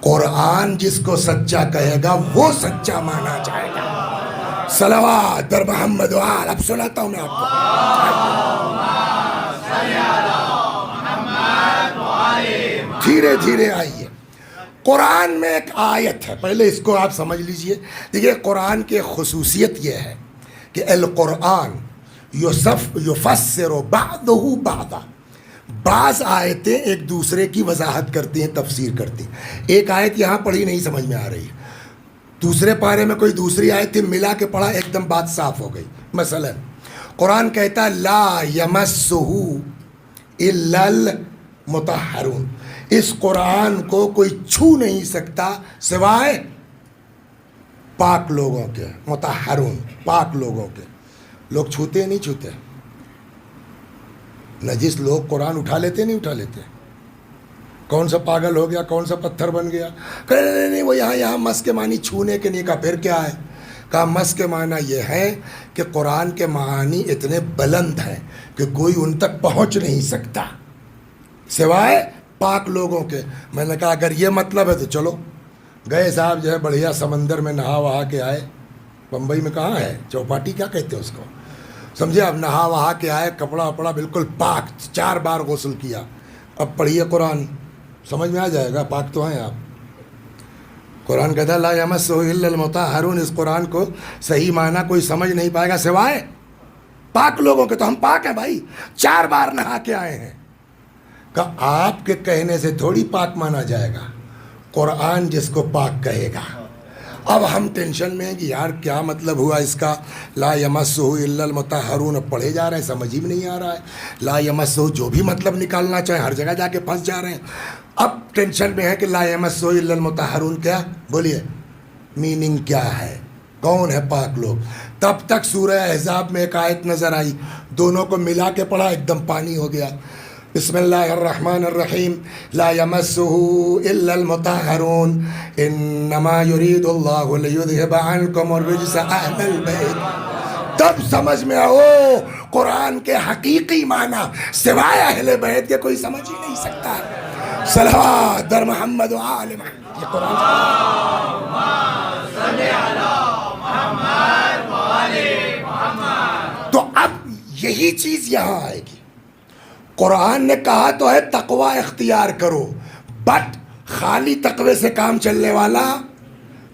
قرآن جس کو سچا کہے گا وہ سچا مانا جائے گا. صلوات در محمد و آل. اب سناتا ہوں میں آپ کو, دھیرے دھیرے آئیے. قرآن میں ایک آیت ہے, پہلے اس کو آپ سمجھ لیجئے. دیکھیے قرآن کی خصوصیت یہ ہے کہ القرآن یفسر بعضہ بعضا, بعض آیتیں ایک دوسرے کی وضاحت کرتی ہیں, تفسیر کرتی ہیں. ایک آیت یہاں پڑھی نہیں سمجھ میں آ رہی ہے, دوسرے پارے میں کوئی دوسری آیت تھی, ملا کے پڑھا ایک دم بات صاف ہو گئی. مثلا قرآن کہتا ہے لا یمسہ الا المطہرون, اس قرآن کو کوئی چھو نہیں سکتا سوائے پاک لوگوں کے. مطہرون پاک لوگوں کے. لوگ چھوتے نہیں چھوتے, نجس لوگ قرآن اٹھا لیتے نہیں اٹھا لیتے. کون سا پاگل ہو گیا, کون سا پتھر بن گیا, کہ نہیں وہ یہاں مس کے معنی چھونے کے نہیں. کہا پھر کیا ہے؟ کہا مس کے معنی یہ ہے کہ قرآن کے معانی اتنے بلند ہیں کہ کوئی ان تک پہنچ نہیں سکتا سوائے پاک لوگوں کے. میں نے کہا اگر یہ مطلب ہے تو چلو. گئے صاحب جو ہے بڑھیا سمندر میں نہا وہا کے آئے. بمبئی میں کہاں ہے چوپاٹی, کیا کہتے ہیں اس کو, سمجھے. اب نہا وہا کے آئے, کپڑا وپڑا بالکل پاک, 4 بار غسل کیا. اب پڑھیے قرآن, سمجھ میں آ جائے گا. پاک تو ہیں آپ. قرآن کہتا ہے لا یمسہ الا المطہرون, اس قرآن کو صحیح معنی کوئی سمجھ نہیں پائے گا سوائے پاک لوگوں کے. تو ہم پاک ہیں بھائی, 4 بار نہا کے آئے ہیں. کہ آپ کے کہنے سے تھوڑی پاک مانا جائے گا, قرآن جس کو پاک کہے گا. اب ہم ٹینشن میں ہیں کہ یار کیا مطلب ہوا اس کا, لا یمسہ الا المطہرون. اب پڑھے جا رہے ہیں, سمجھ ہی نہیں آ رہا ہے. لا یمسہ جو بھی مطلب نکالنا چاہیں ہر جگہ جا کے پھنس جا رہے ہیں. اب ٹینشن میں ہے کہ لا یمسہ الا المطہرون، کیا بولیے میننگ کیا ہے، کون ہے پاک لوگ؟ تب تک سورہ احزاب میں ایک آیت نظر آئی، دونوں کو ملا کے پڑھا، ایک دم پانی ہو گیا۔ بسم اللہ الرحمن الرحیم لا یمسہ الا المطہرون انما یرید اللہ لیذہب عنکم الرجس اہل البیت۔ تب سمجھ میں آؤ قرآن کے حقیقی معنی سوائے اہل بیت کے کوئی سمجھ ہی نہیں سکتا۔ صلوات در محمد و آل محمد، یہ قرآن تو اب یہی چیز یہاں آئے گی۔ قرآن نے کہا تو ہے تقوی اختیار کرو، بٹ خالی تقوی سے کام چلنے والا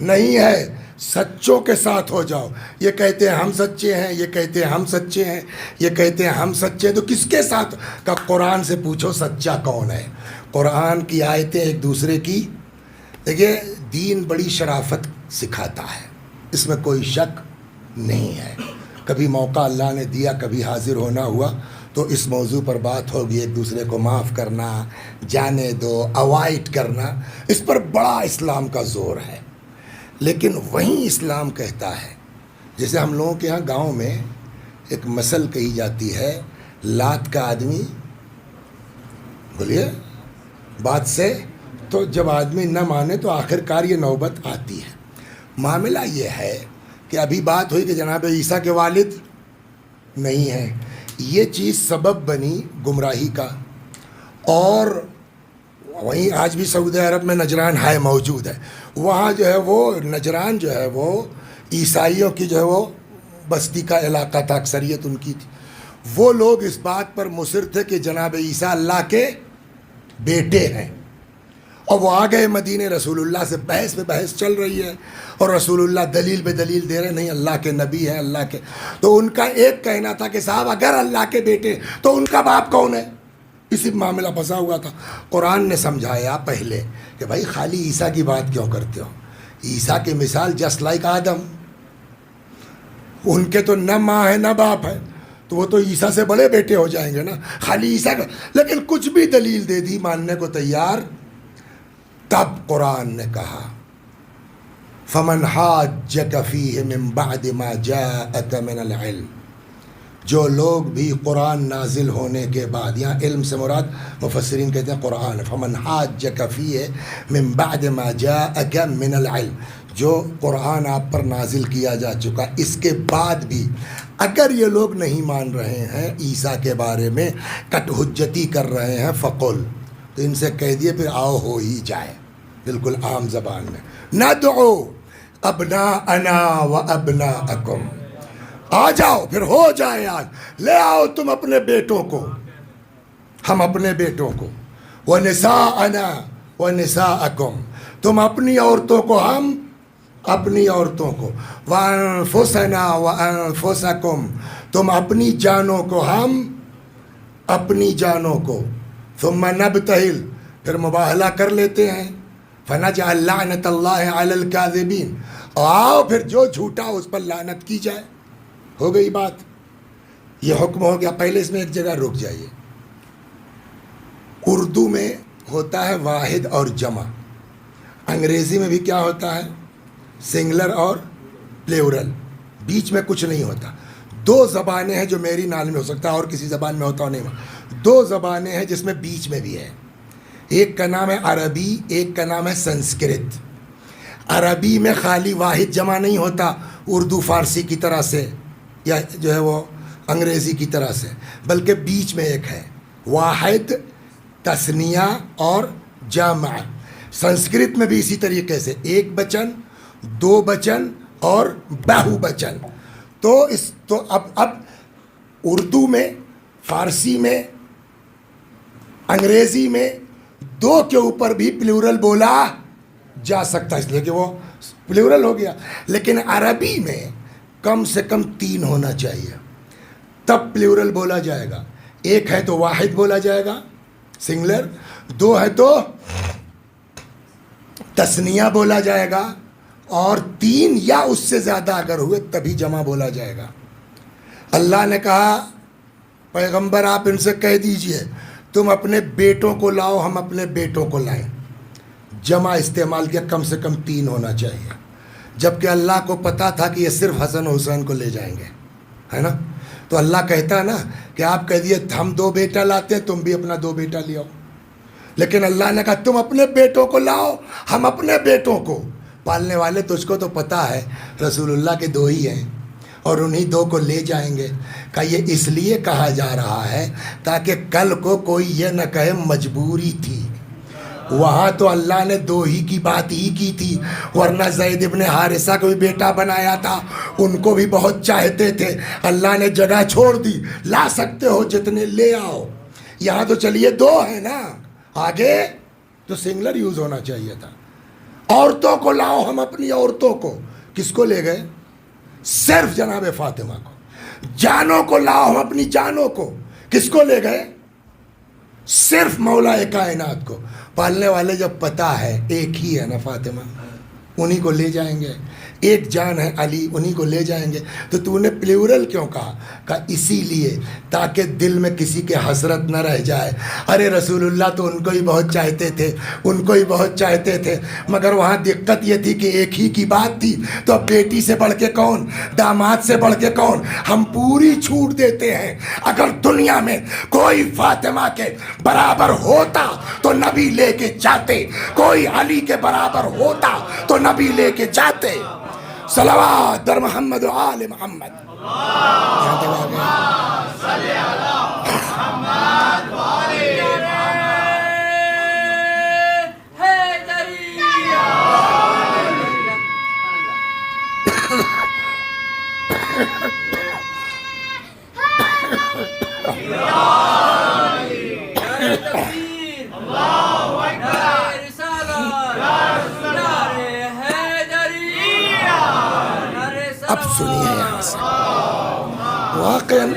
نہیں ہے، سچوں کے ساتھ ہو جاؤ۔ یہ کہتے ہیں ہم سچے ہیں، یہ کہتے ہیں ہم سچے ہیں، یہ کہتے ہیں ہم سچے ہیں، تو کس کے ساتھ؟ کہ قرآن سے پوچھو سچا کون ہے۔ قرآن کی آیتیں ایک دوسرے کی، دیکھیے دین بڑی شرافت سکھاتا ہے، اس میں کوئی شک نہیں ہے۔ کبھی موقع اللہ نے دیا، کبھی حاضر ہونا ہوا تو اس موضوع پر بات ہوگی، ایک دوسرے کو معاف کرنا، جانے دو، اوائڈ کرنا، اس پر بڑا اسلام کا زور ہے۔ لیکن وہیں اسلام کہتا ہے، جیسے ہم لوگوں کے ہاں گاؤں میں ایک مثل کہی جاتی ہے، لات کا آدمی بولیے بات سے، تو جب آدمی نہ مانے تو آخر کار یہ نوبت آتی ہے۔ معاملہ یہ ہے کہ ابھی بات ہوئی کہ جناب عیسیٰ کے والد نہیں ہیں، یہ چیز سبب بنی گمراہی کا۔ اور وہیں آج بھی سعودی عرب میں نجران ہائے موجود ہے، وہاں جو ہے وہ نجران جو ہے وہ عیسائیوں کی جو ہے وہ بستی کا علاقہ تھا، اکثریت ان کی تھی۔ وہ لوگ اس بات پر مصر تھے کہ جناب عیسیٰ اللہ کے بیٹے ہیں، اور وہ آ گئے مدینے، رسول اللہ سے بحث پہ بحث چل رہی ہے، اور رسول اللہ دلیل پہ دلیل دے رہے، نہیں اللہ کے نبی ہیں، اللہ کے۔ تو ان کا ایک کہنا تھا کہ صاحب اگر اللہ کے بیٹے تو ان کا باپ کون ہے؟ اسی معاملہ پھنسا ہوا تھا۔ قرآن نے سمجھایا پہلے کہ بھائی خالی عیسیٰ کی بات کیوں کرتے ہو؟ عیسیٰ کی مثال جسٹ لائک آدم، ان کے تو نہ ماں ہے نہ باپ ہے، تو وہ تو عیسیٰ سے بڑے بیٹے ہو جائیں گے نا، خالی عیسیٰ کا۔ لیکن کچھ بھی دلیل دے دی، ماننے کو تیار۔ تب قرآن نے کہا فَمَنْ حَاجَّكَ فِيهِ مِنْ بَعْدِ مَا جَاءَكَ مِنَ الْعِلْمِ، جو لوگ بھی قرآن نازل ہونے کے بعد، یہاں علم سے مراد مفسرین کہتے ہیں قرآن، فَمَنْ حَاجَّكَ فِيهِ مِنْ بَعْدِ مَا جَاءَكَ مِنَ الْعِلْمِ، جو قرآن آپ پر نازل کیا جا چکا، اس کے بعد بھی اگر یہ لوگ نہیں مان رہے ہیں عیسیٰ کے بارے میں، کٹ حجتی کر رہے ہیں، فقل، تو ان سے کہہ دیے پھر آؤ ہو ہی جائے، بالکل عام زبان میں، ندعو ابناءنا و ابناءکم، آ جاؤ پھر ہو جائے، آج لے آؤ تم اپنے بیٹوں کو، ہم اپنے بیٹوں کو، ونساءنا و نساءکم، تم اپنی عورتوں کو، ہم اپنی عورتوں کو، وانفسنا و انفسکم، تم اپنی جانوں کو، ہم اپنی جانوں کو، ثم نبتہل، پھر مباہلہ کر لیتے ہیں، فنجعل لعنت اللہ علی الکاذبین، آؤ پھر جو جھوٹا اس پر لعنت کی جائے۔ ہو گئی بات، یہ حکم ہو گیا۔ پہلے اس میں ایک جگہ رک جائیے، اردو میں ہوتا ہے واحد اور جمع، انگریزی میں بھی کیا ہوتا ہے؟ سنگلر اور پلیورل، بیچ میں کچھ نہیں ہوتا۔ دو زبانیں ہیں جو میری نال میں ہو سکتا ہے اور کسی زبان میں ہوتا ہو نہیں، دو زبانیں ہیں جس میں بیچ میں بھی ہے، ایک کا نام ہے عربی، ایک کا نام ہے سنسکرت۔ عربی میں خالی واحد جمع نہیں ہوتا اردو فارسی کی طرح سے یا جو ہے وہ انگریزی کی طرح سے، بلکہ بیچ میں ایک ہے واحد، تثنیہ اور جمع۔ سنسکرت میں بھی اسی طریقے سے ایک بچن، دو بچن اور بہو بچن۔ تو اب اردو میں، فارسی میں، انگریزی میں دو کے اوپر بھی پلیورل بولا جا سکتا ہے، اس لیے کہ وہ پلیورل ہو گیا۔ لیکن عربی میں کم سے کم 3 ہونا چاہیے، تب پلیورل بولا جائے گا۔ ایک ہے تو واحد بولا جائے گا سنگلر، دو ہے تو تثنیہ بولا جائے گا، اور 3 یا اس سے زیادہ اگر ہوئے تبھی جمع بولا جائے گا۔ اللہ نے کہا پیغمبر آپ ان سے کہہ دیجئے تم اپنے بیٹوں کو لاؤ ہم اپنے بیٹوں کو لائیں. جمع استعمال کیا, کم سے کم 3 ہونا چاہیے, جبکہ اللہ کو پتا تھا کہ یہ صرف حسن و حسین کو لے جائیں گے, ہے نا. تو اللہ کہتا ہے نا کہ آپ کہہ دیے ہم 2 بیٹا لاتے ہیں, تم بھی اپنا 2 بیٹا لے آؤ. لیکن اللہ نے کہا تم اپنے بیٹوں کو لاؤ ہم اپنے بیٹوں کو. پالنے والے تجھ کو تو پتا ہے رسول اللہ کے 2 ہی ہیں اور انہی 2 کو لے جائیں گے. کہ یہ اس لیے کہا جا رہا ہے تاکہ کل کو کوئی یہ نہ کہے مجبوری تھی. وہاں تو اللہ نے 2 ہی کی بات ہی کی تھی, ورنہ زید ابن حارثہ کو بھی بیٹا بنایا تھا, ان کو بھی بہت چاہتے تھے. اللہ نے جگہ چھوڑ دی, لا سکتے ہو جتنے لے آؤ. یہاں تو چلیے 2 ہیں نا, آگے تو سنگلر یوز ہونا چاہیے تھا. عورتوں کو لاؤ ہم اپنی عورتوں کو. کس کو لے گئے؟ صرف جناب فاطمہ کو. جانوں کو لاؤ ہم اپنی جانوں کو. کس کو لے گئے؟ صرف مولا کائنات کو. پالنے والے جب پتہ ہے ایک ہی ہے نا فاطمہ, انہی کو لے جائیں گے. ایک جان ہے علی, انہی کو لے جائیں گے. تو نے پلیورل کیوں کہا؟ اسی لیے تاکہ دل میں کسی کے حسرت نہ رہ جائے. ارے رسول اللہ تو ان کو ہی بہت چاہتے تھے, ان کو ہی بہت چاہتے تھے, مگر وہاں دقت یہ تھی کہ ایک ہی کی بات تھی. تو بیٹی سے بڑھ کے کون, داماد سے بڑھ کے کون. ہم پوری چھوٹ دیتے ہیں. اگر دنیا میں کوئی فاطمہ کے برابر ہوتا تو نبی لے کے جاتے, کوئی علی کے برابر ہوتا تو نبی لے کے جاتے. صلوات در محمد و آل محمد. اب سنیے یہاں سے واقعاً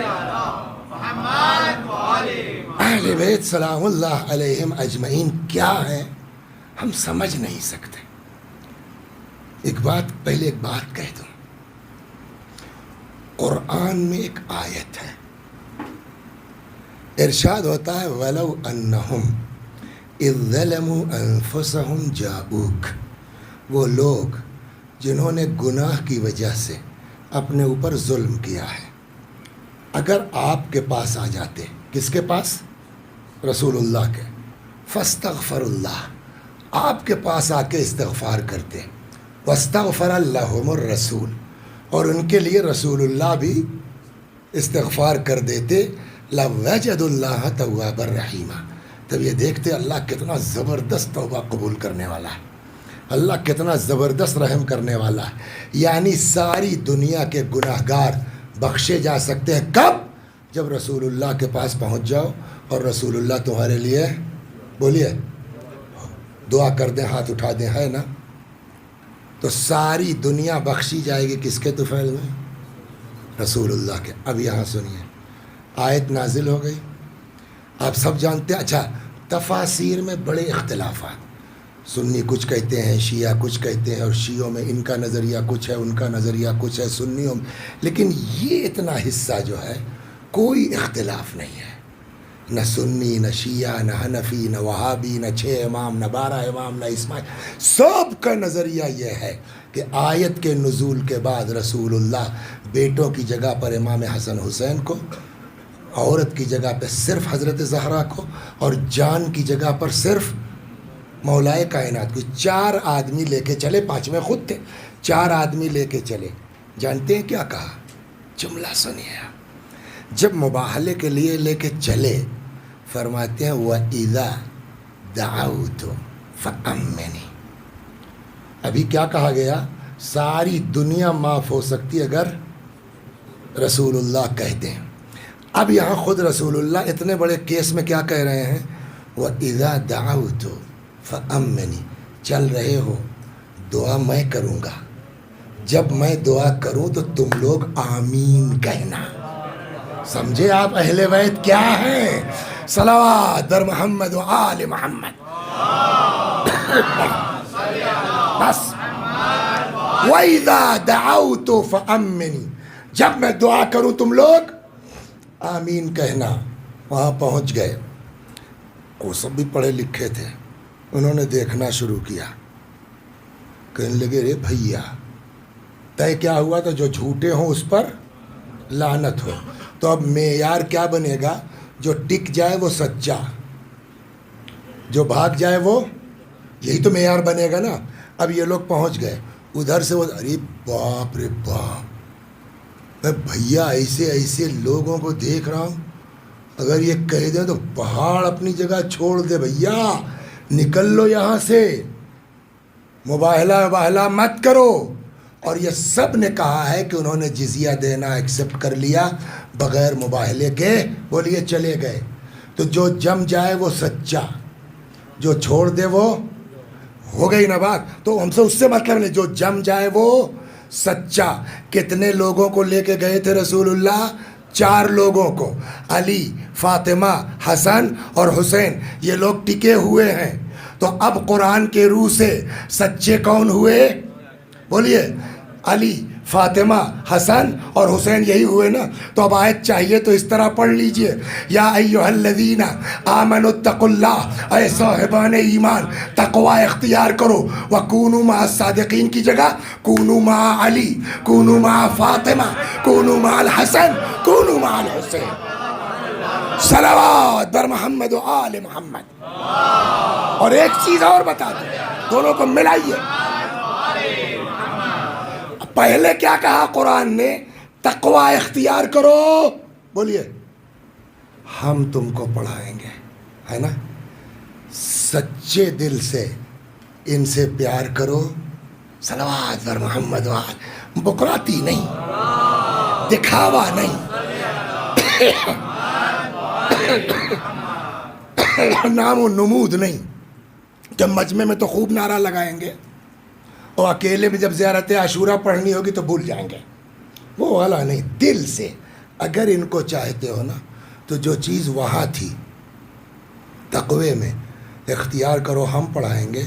اہل بیت سلام اللہ علیہم اجمعین کیا ہیں ہم سمجھ نہیں سکتے. ایک بات کہہ دوں, قرآن میں ایک آیت ہے, ارشاد ہوتا ہے وَلَوْ أَنَّهُمْ إِذْ ظَلَمُوا أَنفُسَهُمْ جَاءُوكَ. وہ لوگ جنہوں نے گناہ کی وجہ سے اپنے اوپر ظلم کیا ہے, اگر آپ کے پاس آ جاتے. کس کے پاس؟ رسول اللہ کے. فاستغفر اللہ, آپ کے پاس آ کے استغفار کرتے. واستغفر لهم الرسول, اور ان کے لیے رسول اللہ بھی استغفار کر دیتے. لوجدوا اللہ توابا رحیما. تب یہ دیکھتے اللہ کتنا زبردست توبہ قبول کرنے والا ہے, اللہ کتنا زبردست رحم کرنے والا ہے. یعنی ساری دنیا کے گناہگار بخشے جا سکتے ہیں. کب؟ جب رسول اللہ کے پاس پہنچ جاؤ اور رسول اللہ تمہارے لیے بولیے دعا کر دیں, ہاتھ اٹھا دیں, ہے نا, تو ساری دنیا بخشی جائے گی. کس کے طفیل میں؟ رسول اللہ کے. اب یہاں سنیے, آیت نازل ہو گئی, آپ سب جانتے ہیں. اچھا, تفاسیر میں بڑے اختلافات, سنی کچھ کہتے ہیں, شیعہ کچھ کہتے ہیں, اور شیعوں میں ان کا نظریہ کچھ ہے, ان کا نظریہ کچھ ہے, سنیوں میں. لیکن یہ اتنا حصہ جو ہے کوئی اختلاف نہیں ہے, نہ سنی نہ شیعہ نہ حنفی نہ وہابی نہ 6 امام نہ 12 امام نہ اسماعیل. سب کا نظریہ یہ ہے کہ آیت کے نزول کے بعد رسول اللہ بیٹوں کی جگہ پر امام حسن حسین کو, عورت کی جگہ پہ صرف حضرت زہرا کو, اور جان کی جگہ پر صرف مولائے کائنات کو. 4 آدمی لے کے چلے, 5ویں خود تھے. 4 آدمی لے کے چلے. جانتے ہیں کیا کہا؟ جملہ سنیے. جب مباہلے کے لیے لے کے چلے, فرماتے ہیں وَإِذَا دَعَوْتُ فَأَمِّنِي. ابھی کیا کہا گیا؟ ساری دنیا معاف ہو سکتی اگر رسول اللہ کہتے ہیں. اب یہاں خود رسول اللہ اتنے بڑے کیس میں کیا کہہ رہے ہیں؟ وَإِذَا دَعَوْتُ فَأَمِّنِي. چل رہے ہو, دعا میں کروں گا, جب میں دعا کروں تو تم لوگ آمین کہنا. سمجھے آپ اہل بیت کیا ہیں؟ صلوات در محمد و آل محمد. بس وَإِذَا دَعَوْتُ فَأَمِّنِي, جب میں دعا کروں تم لوگ آمین کہنا. وہاں پہنچ گئے. وہ سب بھی پڑھے لکھے تھے. انہوں نے دیکھنا شروع کیا. کہنے لگے رے بھیا طے کیا ہوا تھا جو جھوٹے ہوں اس پر لعنت ہو. تو اب معیار کیا بنے گا؟ جو ٹک جائے وہ سچا, جو بھاگ جائے وہ, یہی تو معیار بنے گا نا. اب یہ لوگ پہنچ گئے ادھر سے. ارے باپ رے باپ, میں بھیا ایسے ایسے لوگوں کو دیکھ رہا ہوں, اگر یہ کہہ دیں تو پہاڑ اپنی جگہ چھوڑ دے, بھیا نکل لو یہاں سے, مباہلہ مت کرو. اور یہ سب نے کہا ہے کہ انہوں نے جزیہ دینا ایکسیپٹ کر لیا بغیر مباہلے کے. بولیے چلے گئے. تو جو جم جائے وہ سچا, جو چھوڑ دے وہ ہو گئی نا بات. تو ہم سے اس سے مطلب نہیں, جو جم جائے وہ سچا. کتنے لوگوں کو لے کے گئے تھے رسول اللہ؟ 4 لوگوں کو, علی, فاطمہ, حسن اور حسین. یہ لوگ ٹکے ہوئے ہیں. تو اب قرآن کے روح سے سچے کون ہوئے؟ بولیے علی, فاطمہ, حسن اور حسین, یہی ہوئے نا. تو اب آیت چاہیے تو اس طرح پڑھ لیجئے, یا ایھا الذین آمنوا اتقوا اللہ, اے صاحبان ایمان تقوی اختیار کرو. وکونوا مع الصادقین کی جگہ کونوا مع علی, کونوا مع فاطمہ, کونوا مع الحسن, کونوا مع الحسین. صلوات بر محمد و آل محمد. اور ایک چیز اور بتا دوں, دونوں کو ملائیے. پہلے کیا کہا قرآن نے؟ تقوی اختیار کرو. بولیے ہم تم کو پڑھائیں گے, ہے نا. سچے دل سے ان سے پیار کرو. صلوات بر محمد وآل. بکراتی نہیں, دکھاوا نہیں, نام و نمود نہیں. جب مجمع میں تو خوب نعرہ لگائیں گے, اور اکیلے میں جب زیارت عاشورہ پڑھنی ہوگی تو بھول جائیں گے. وہ والا نہیں, دل سے. اگر ان کو چاہتے ہو نا تو جو چیز وہاں تھی تقوی میں اختیار کرو, ہم پڑھائیں گے,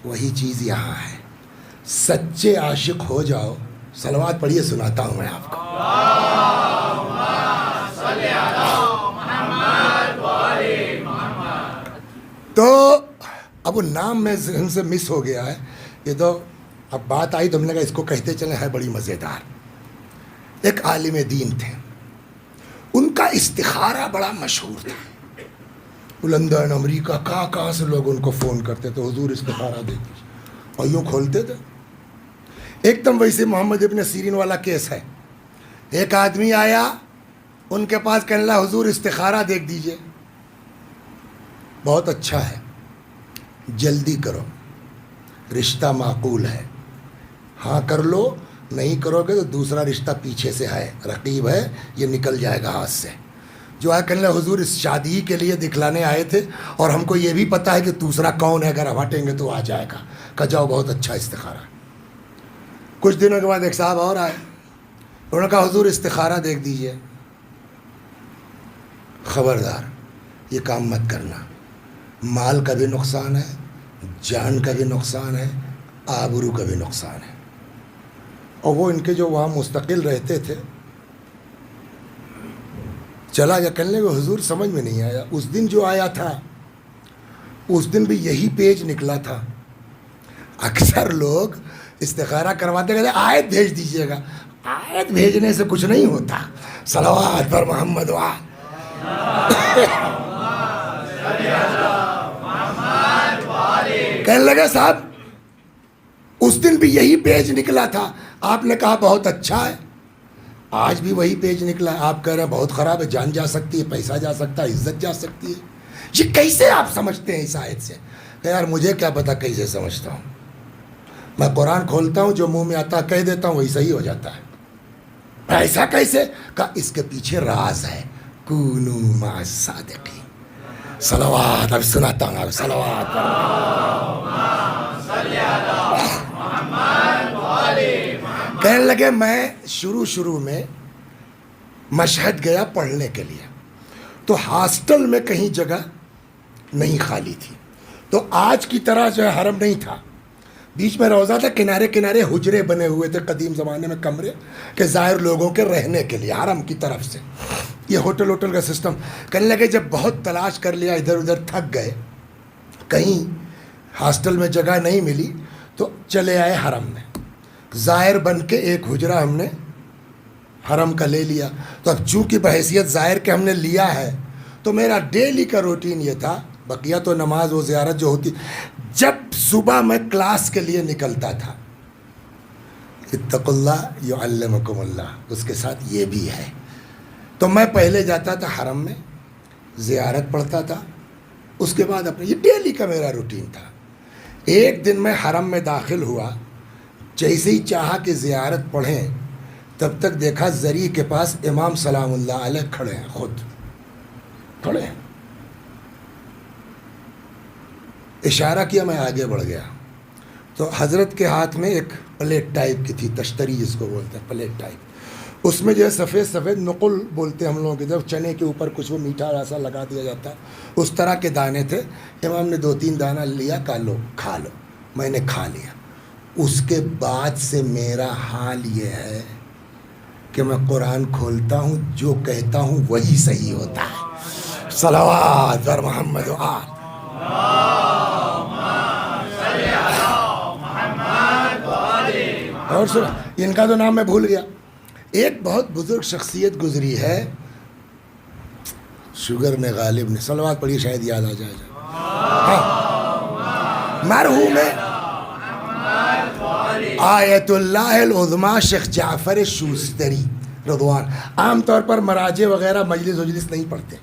وہی چیز یہاں ہے. سچے عاشق ہو جاؤ. صلوات پڑھیے, سناتا ہوں میں آپ کو. تو اب وہ نام میں ذہن سے مس ہو گیا ہے. یہ تو اب بات آئی تو ہم نے کہا اس کو کہتے چلیں, ہے بڑی مزیدار. ایک عالم دین تھے, ان کا استخارہ بڑا مشہور تھا. لندن, امریکہ, کہاں سے لوگ ان کو فون کرتے تھے, حضور استخارہ دے دیجیے, اور یوں کھولتے تھے. ایک دم ویسے محمد ابن سیرین والا کیس ہے. ایک آدمی آیا ان کے پاس, کہنے لگا حضور استخارہ دیکھ دیجیے. بہت اچھا ہے, جلدی کرو, رشتہ معقول ہے, ہاں کر لو, نہیں کرو گے تو دوسرا رشتہ پیچھے سے ہے, رقیب ہے, یہ نکل جائے گا ہاتھ سے. جو ہے کہنے لگا حضور اس شادی کے لیے دکھلانے آئے تھے, اور ہم کو یہ بھی پتہ ہے کہ دوسرا کون ہے, اگر ہم ہٹیں گے تو آ جائے گا. کہا جاؤ, بہت اچھا استخارہ. کچھ دنوں کے بعد ایک صاحب اور آئے, انہوں نے کہا حضور استخارہ دیکھ دیجئے. خبردار یہ کام مت کرنا, مال کا بھی نقصان ہے, جان کا بھی نقصان ہے, آبرو کا بھی نقصان ہے. اور وہ ان کے جو وہاں مستقل رہتے تھے, چلا گیا. کہنے لگے حضور سمجھ میں نہیں آیا, اس دن جو آیا تھا اس دن بھی یہی پیج نکلا تھا. اکثر لوگ استخارہ کرواتے کہتے آیت بھیج دیجیے گا. آیت بھیجنے سے کچھ نہیں ہوتا. صلوات پر محمد وآل. کہنے لگے صاحب اس دن بھی یہی پیج نکلا تھا, آپ نے کہا بہت اچھا ہے. آج بھی وہی پیج نکلا ہے, آپ کہہ رہے ہیں بہت خراب ہے, جان جا سکتی ہے, پیسہ جا سکتا ہے, عزت جا سکتی ہے. یہ کیسے آپ سمجھتے ہیں اس آیت سے؟ کہ یار مجھے کیا پتا کیسے سمجھتا ہوں, میں قرآن کھولتا ہوں, جو منہ میں آتا کہہ دیتا ہوں, وہی صحیح ہو جاتا ہے. ایسا کیسے؟ کہا اس کے پیچھے راز ہے. کونوا مع الصادقین. صلوات, اب سناتا ہوں آپ. صلوات کہنے لگے میں شروع میں مشہد گیا پڑھنے کے لیے, تو ہاسٹل میں کہیں جگہ نہیں خالی تھی. تو آج کی طرح جو ہے حرم نہیں تھا, بیچ میں روضہ تھا, کنارے کنارے حجرے بنے ہوئے تھے قدیم زمانے میں, کمرے کہ ظاہر لوگوں کے رہنے کے لیے حرم کی طرف سے. یہ ہوٹل کا سسٹم. کہنے لگے جب بہت تلاش کر لیا, ادھر ادھر تھک گئے, کہیں ہاسٹل میں جگہ نہیں ملی, تو چلے آئے حرم میں. زائر بن کے ایک حجرہ ہم نے حرم کا لے لیا. تو اب چونکہ بحیثیت زائر کے ہم نے لیا ہے, تو میرا ڈیلی کا روٹین یہ تھا, بقیہ تو نماز و زیارت جو ہوتی, جب صبح میں کلاس کے لیے نکلتا تھا, اتقوا اللہ یعلمکم اللہ, اس کے ساتھ یہ بھی ہے. تو میں پہلے جاتا تھا حرم میں, زیارت پڑھتا تھا, اس کے بعد اپنے, یہ ڈیلی کا میرا روٹین تھا. ایک دن میں حرم میں داخل ہوا, جیسے ہی چاہا کہ زیارت پڑھیں, تب تک دیکھا زری کے پاس امام سلام اللہ علیہ کھڑے ہیں, خود کھڑے ہیں. اشارہ کیا, میں آگے بڑھ گیا, تو حضرت کے ہاتھ میں ایک پلیٹ ٹائپ کی تھی, تشتری جس کو بولتے ہیں, پلیٹ ٹائپ. اس میں جو ہے سفید سفید نقل بولتے ہیں ہم لوگوں کی طرف, چنے کے اوپر کچھ وہ میٹھا ایسا لگا دیا جاتا ہے, اس طرح کے دانے تھے. امام نے 2-3 دانہ لیا, کہا لو کھا لو. میں نے کھا لیا. اس کے بعد سے میرا حال یہ ہے کہ میں قرآن کھولتا ہوں, جو کہتا ہوں وہی صحیح ہوتا ہے. صلوات بر محمد و آل. اور سنا, ان کا تو نام میں بھول گیا. ایک بہت بزرگ شخصیت گزری ہے, شوگر میں غالب نے, صلوات پڑھی شاید یاد آ جائے. مرحوم آیت اللہ العظمیٰ شیخ جعفر شوستری رضوان. عام طور پر مراجع وغیرہ مجلس نہیں پڑھتے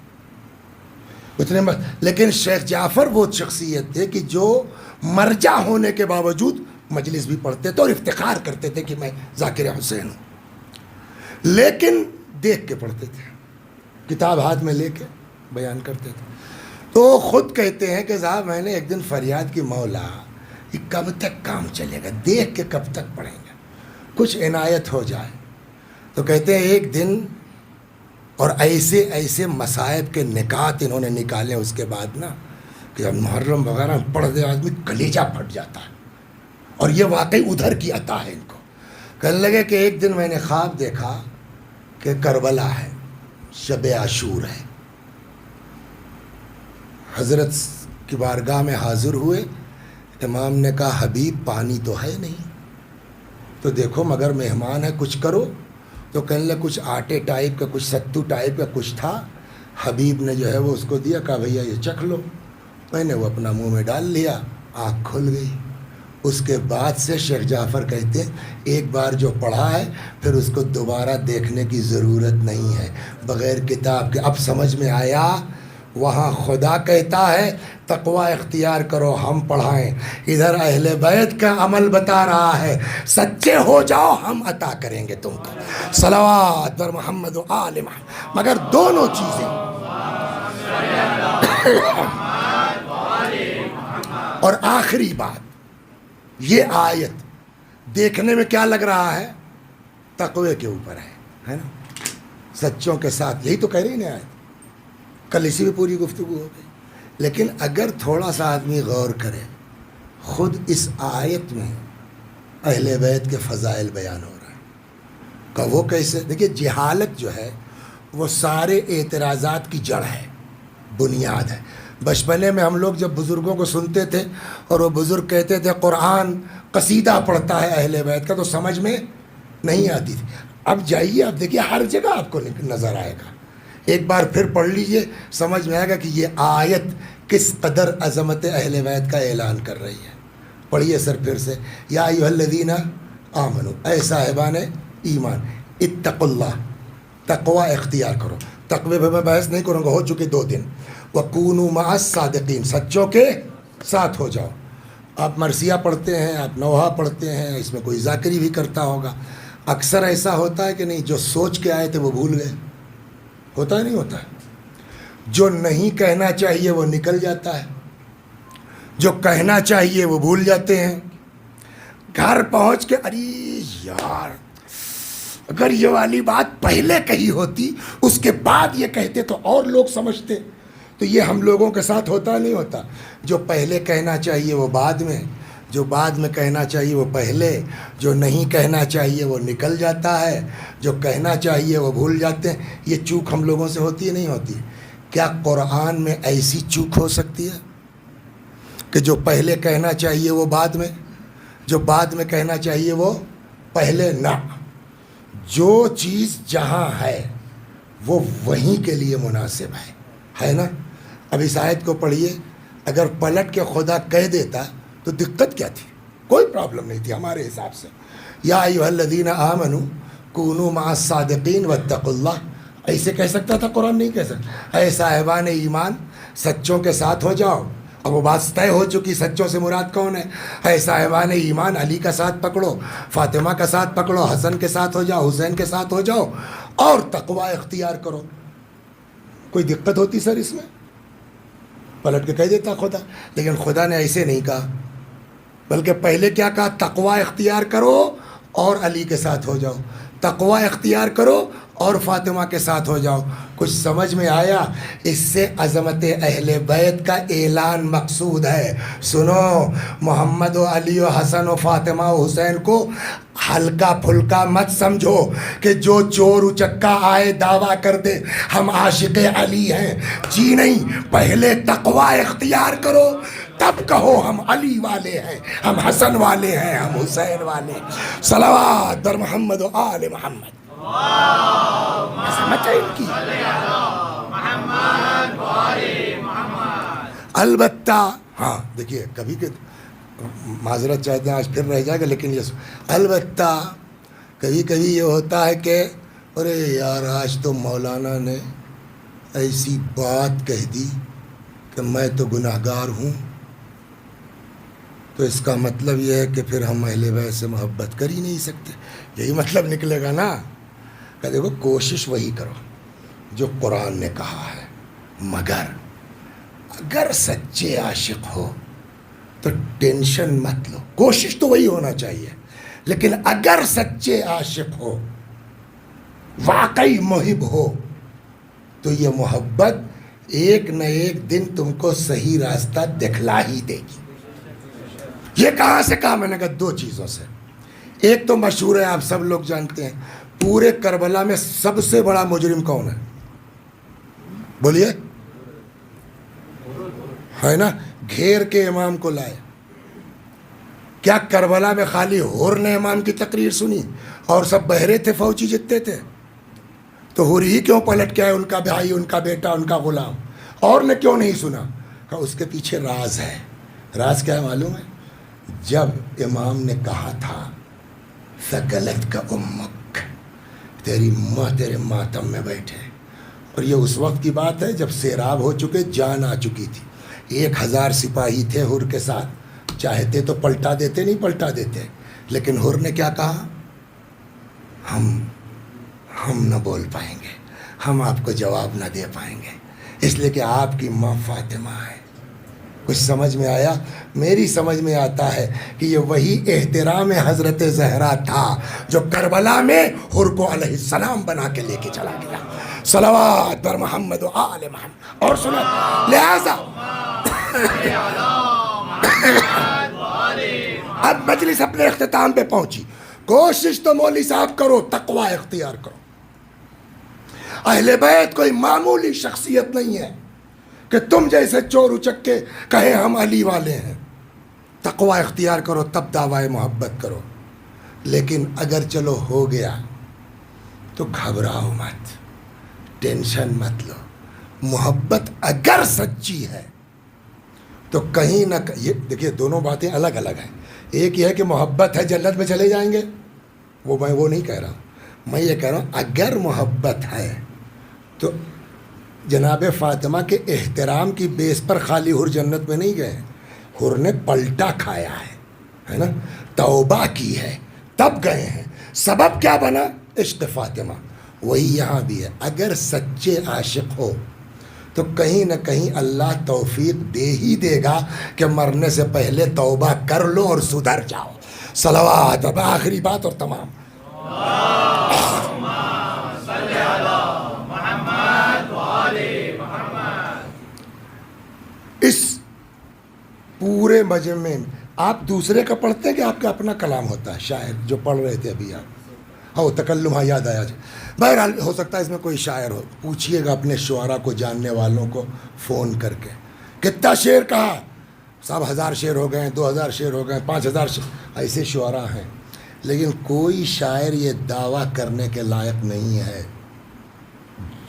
اتنے, لیکن شیخ جعفر وہ شخصیت تھے کہ جو مرجع ہونے کے باوجود مجلس بھی پڑھتے تھے اور افتخار کرتے تھے کہ میں ذاکر حسین ہوں, لیکن دیکھ کے پڑھتے تھے, کتاب ہاتھ میں لے کے بیان کرتے تھے. تو خود کہتے ہیں کہ صاحب میں نے ایک دن فریاد کی, مولا یہ کب تک کام چلے گا, دیکھ کے کب تک پڑھیں گے, کچھ عنایت ہو جائے. تو کہتے ہیں ایک دن, اور ایسے مصائب کے نکات انہوں نے نکالے اس کے بعد نا, کہ جب محرم وغیرہ پڑھ دے آدمی کلیجہ پھٹ جاتا ہے. اور یہ واقعی ادھر کی عطا ہے ان کو. کہنے لگے کہ ایک دن میں نے خواب دیکھا کہ کربلا ہے, شب عاشور ہے. حضرت کی بارگاہ میں حاضر ہوئے, امام نے کہا حبیب پانی تو ہے نہیں, تو دیکھو مگر مہمان ہے, کچھ کرو. تو کہنے لگے کچھ آٹے ٹائپ کا, کچھ ستو ٹائپ کا کچھ تھا. حبیب نے جو ہے وہ اس کو دیا, کہا بھیا یہ چکھ لو. میں نے وہ اپنا منہ میں ڈال لیا, آنکھ کھل گئی. اس کے بعد سے شیخ جعفر کہتے ہیں ایک بار جو پڑھا ہے پھر اس کو دوبارہ دیکھنے کی ضرورت نہیں ہے, بغیر کتاب کے. اب سمجھ میں آیا, وہاں خدا کہتا ہے تقوی اختیار کرو, ہم پڑھائیں. ادھر اہل بیت کا عمل بتا رہا ہے, سچے ہو جاؤ ہم عطا کریں گے تم کو. صلوات بر محمد و آل محمد. مگر دونوں چیزیں. اور آخری بات, یہ آیت دیکھنے میں کیا لگ رہا ہے, تقوی کے اوپر ہے نا, سچوں کے ساتھ, یہی تو کہہ رہی نا آیت. کل اسی میں پوری گفتگو ہو گئی. لیکن اگر تھوڑا سا آدمی غور کرے, خود اس آیت میں اہل بیت کے فضائل بیان ہو رہا ہے. کہ وہ کیسے, دیکھیے جہالت جو ہے وہ سارے اعتراضات کی جڑ ہے, بنیاد ہے. بچپنے میں ہم لوگ جب بزرگوں کو سنتے تھے اور وہ بزرگ کہتے تھے قرآن قصیدہ پڑھتا ہے اہل بیت کا, تو سمجھ میں نہیں آتی تھی. اب جائیے, اب دیکھیے ہر جگہ آپ کو نظر آئے گا. ایک بار پھر پڑھ لیجئے, سمجھ میں آئے گا کہ یہ آیت کس قدر عظمت اہل بیت کا اعلان کر رہی ہے. پڑھیے سر پھر سے, یا ایھا الذین آمنو, اے صاحبان ایمان, اتقوا اللہ, تقوی اختیار کرو. تقوی پہ میں بحث نہیں کروں گا, ہو چکے 2 دن. وَكُونُوا مَعَ الصَّادِقِينَ, سچوں کے ساتھ ہو جاؤ. آپ مرثیہ پڑھتے ہیں, آپ نوحہ پڑھتے ہیں, اس میں کوئی ذاکری بھی کرتا ہوگا. اکثر ایسا ہوتا ہے کہ نہیں, جو سوچ کے آئے تھے وہ بھول گئے, ہوتا نہیں ہوتا ہے. جو نہیں کہنا چاہیے وہ نکل جاتا ہے, جو کہنا چاہیے وہ بھول جاتے ہیں. گھر پہنچ کے ارے یار اگر یہ والی بات پہلے کہی ہوتی, اس کے بعد یہ کہتے تو اور لوگ سمجھتے. تو یہ ہم لوگوں کے ساتھ ہوتا نہیں ہوتا. جو پہلے کہنا چاہیے وہ بعد میں, جو بعد میں کہنا چاہیے وہ پہلے، جو نہیں کہنا چاہیے وہ نکل جاتا ہے، جو کہنا چاہیے وہ بھول جاتے ہیں. یہ چوک ہم لوگوں سے ہوتی ہے نہیں ہوتی؟ کیا قرآن میں ایسی چوک ہو سکتی ہے کہ جو پہلے کہنا چاہیے وہ بعد میں، جو بعد میں کہنا چاہیے وہ پہلے؟ نہ، جو چیز جہاں ہے وہ وہیں کے لیے مناسب ہے نا. اب اس آیت کو پڑھیے، اگر پلٹ کے خدا کہہ دیتا تو دقت کیا تھی؟ کوئی پرابلم نہیں تھی ہمارے حساب سے. یا ایھا الذین آمنوا کونوا مع الصادقین واتقوا اللہ، ایسے کہہ سکتا تھا؟ قرآن نہیں کہہ سکتا. اے صاحبان ایمان سچوں کے ساتھ ہو جاؤ. اب وہ بات طے ہو چکی سچوں سے مراد کون ہے. اے صاحبان ایمان علی کا ساتھ پکڑو، فاطمہ کا ساتھ پکڑو، حسن کے ساتھ ہو جاؤ، حسین کے ساتھ ہو جاؤ اور تقوی اختیار کرو. کوئی دقت ہوتی سر اس میں؟ پلٹ کے کہہ دیتا خدا. لیکن خدا نے ایسے نہیں کہا، بلکہ پہلے کیا کہا؟ تقوی اختیار کرو اور علی کے ساتھ ہو جاؤ، تقوی اختیار کرو اور فاطمہ کے ساتھ ہو جاؤ. کچھ سمجھ میں آیا؟ اس سے عظمت اہل بیت کا اعلان مقصود ہے. سنو، محمد و علی و حسن و فاطمہ و حسین کو ہلکا پھلکا مت سمجھو کہ جو چور اچکا آئے دعویٰ کر دے ہم عاشق علی ہیں. جی نہیں، پہلے تقوی اختیار کرو تب کہو ہم علی والے ہیں، ہم حسن والے ہیں، ہم حسین والے ہیں. صلوات بر محمد و آل محمد. سمجھ آئی ان کی؟ البتہ ہاں دیکھیے، کبھی کہ معذرت چاہتے ہیں آج پھر رہ جائے گا، لیکن یہ البتہ کبھی کبھی یہ ہوتا ہے کہ ارے یار آج تو مولانا نے ایسی بات کہہ دی کہ میں تو گناہ گار ہوں، تو اس کا مطلب یہ ہے کہ پھر ہم اہل بیت سے محبت کر ہی نہیں سکتے. یہی مطلب نکلے گا نا. کہ دیکھو کوشش وہی کرو جو قرآن نے کہا ہے، مگر اگر سچے عاشق ہو تو ٹینشن مت لو. کوشش تو وہی ہونا چاہیے، لیکن اگر سچے عاشق ہو، واقعی محب ہو، تو یہ محبت ایک نہ ایک دن تم کو صحیح راستہ دکھلا ہی دے گی. یہ کہاں سے کہا میں نے؟ کہا دو چیزوں سے. ایک تو مشہور ہے، آپ سب لوگ جانتے ہیں، پورے کربلا میں سب سے بڑا مجرم کون ہے؟ بولیے. ہے نا، گھیر کے امام کو لائے. کیا کربلا میں خالی حر نے امام کی تقریر سنی اور سب بہرے تھے؟ فوجی جتنے تھے تو حر ہی کیوں پلٹ کے آئے؟ ان کا بھائی، ان کا بیٹا، ان کا غلام. اور نے کیوں نہیں سنا؟ کہا اس کے پیچھے راز ہے. راز کیا ہے معلوم ہے؟ جب امام نے کہا تھا ثقلت کا امک، تیری ماں تیرے ماتم میں بیٹھے، اور یہ اس وقت کی بات ہے جب سیراب ہو چکے، جان آ چکی تھی. 1000 سپاہی تھے حر کے ساتھ، چاہتے تو پلٹا دیتے، نہیں پلٹا دیتے. لیکن حر نے کیا کہا؟ ہم نہ بول پائیں گے، ہم آپ کو جواب نہ دے پائیں گے، اس لیے کہ آپ کی ماں فاطمہ ہے. کچھ سمجھ میں آیا؟ میری سمجھ میں آتا ہے کہ یہ وہی احترام حضرت زہرا تھا جو کربلا میں حر کو علیہ السلام بنا کے لے کے چلا گیا. صلوات بر محمد و آل محمد. اور سنا، لہذا اب مجلس اپنے اختتام پہ پہنچی. کوشش تو مولوی صاحب کرو، تقوی اختیار کرو. اہل بیت کوئی معمولی شخصیت نہیں ہے کہ تم جیسے چور اچک کے کہیں ہم علی والے ہیں. تقوی اختیار کرو تب دعوی محبت کرو. لیکن اگر چلو ہو گیا تو گھبراؤ مت، ٹینشن مت لو. محبت اگر سچی ہے تو کہیں نہ یہ دیکھیے دونوں باتیں الگ الگ ہیں. ایک یہ ہے کہ محبت ہے جنت میں چلے جائیں گے، میں وہ نہیں کہہ رہا ہوں. میں یہ کہہ رہا ہوں اگر محبت ہے تو جناب فاطمہ کے احترام کی بیس پر خالی حر جنت میں نہیں گئے. حر نے پلٹا کھایا ہے نا، توبہ کی ہے تب گئے ہیں. سبب کیا بنا؟ عشق فاطمہ. وہی یہاں بھی ہے. اگر سچے عاشق ہو تو کہیں نہ کہیں اللہ توفیق دے ہی دے گا کہ مرنے سے پہلے توبہ کر لو اور سدھر جاؤ. صلوات. اب آخری بات اور تمام. اس پورے مجمع میں آپ دوسرے کا پڑھتے ہیں کہ آپ کا اپنا کلام ہوتا ہے؟ شاعر جو پڑھ رہے تھے ابھی آپ، ہاں تکلم، ہاں یاد آیا. بہرحال ہو سکتا ہے اس میں کوئی شاعر ہو، پوچھیے گا اپنے شعراء کو، جاننے والوں کو فون کر کے کتنا شعر کہا. صاحب 1000 شعر ہو گئے، 2000 شعر ہو گئے، 5000 شعر، ایسے شعراء ہیں. لیکن کوئی شاعر یہ دعویٰ کرنے کے لائق نہیں ہے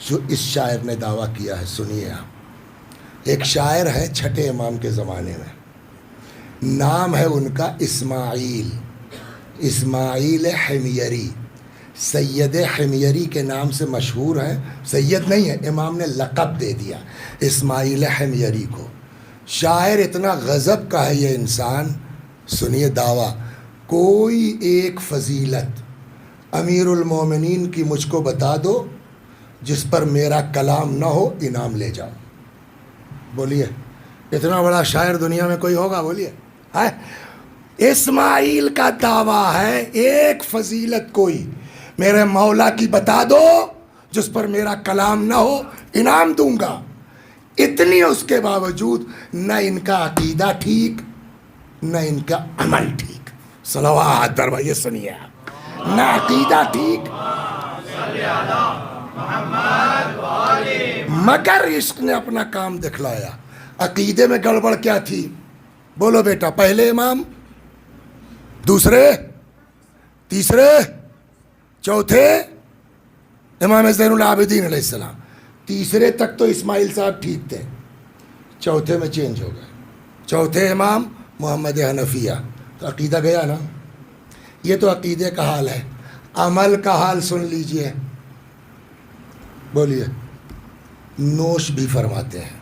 جو اس شاعر نے دعویٰ کیا ہے. سنیے آپ، ایک شاعر ہے چھٹے امام کے زمانے میں، نام ہے ان کا اسماعیل، اسماعیل حمیری. سید حمیری کے نام سے مشہور ہیں، سید نہیں ہے، امام نے لقب دے دیا اسماعیل حمیری کو. شاعر اتنا غضب کا ہے یہ انسان. سنیے دعویٰ، کوئی ایک فضیلت امیر المومنین کی مجھ کو بتا دو جس پر میرا کلام نہ ہو، انعام لے جاؤ. بولیے اتنا بڑا شاعر دنیا میں کوئی ہوگا؟ بولیے. اسماعیل کا دعویٰ ہے ایک فضیلت کوئی میرے مولا کی بتا دو جس پر میرا کلام نہ ہو، انعام دوں گا. اتنی اس کے باوجود نہ ان کا عقیدہ ٹھیک، نہ ان کا عمل ٹھیک. صلوات دربائیے. سنیے آپ، نہ عقیدہ ٹھیک مگر عشق نے اپنا کام دکھلایا. عقیدے میں گڑبڑ کیا تھی؟ بولو بیٹا. پہلے امام، دوسرے، تیسرے، چوتھے امام زین العابدین علیہ السلام. تیسرے تک تو اسماعیل صاحب ٹھیک تھے، چوتھے میں چینج ہو گئے. چوتھے امام محمد حنفیہ. تو عقیدہ گیا نا. یہ تو عقیدے کا حال ہے. عمل کا حال سن لیجئے. بولیے. نوش بھی فرماتے ہیں،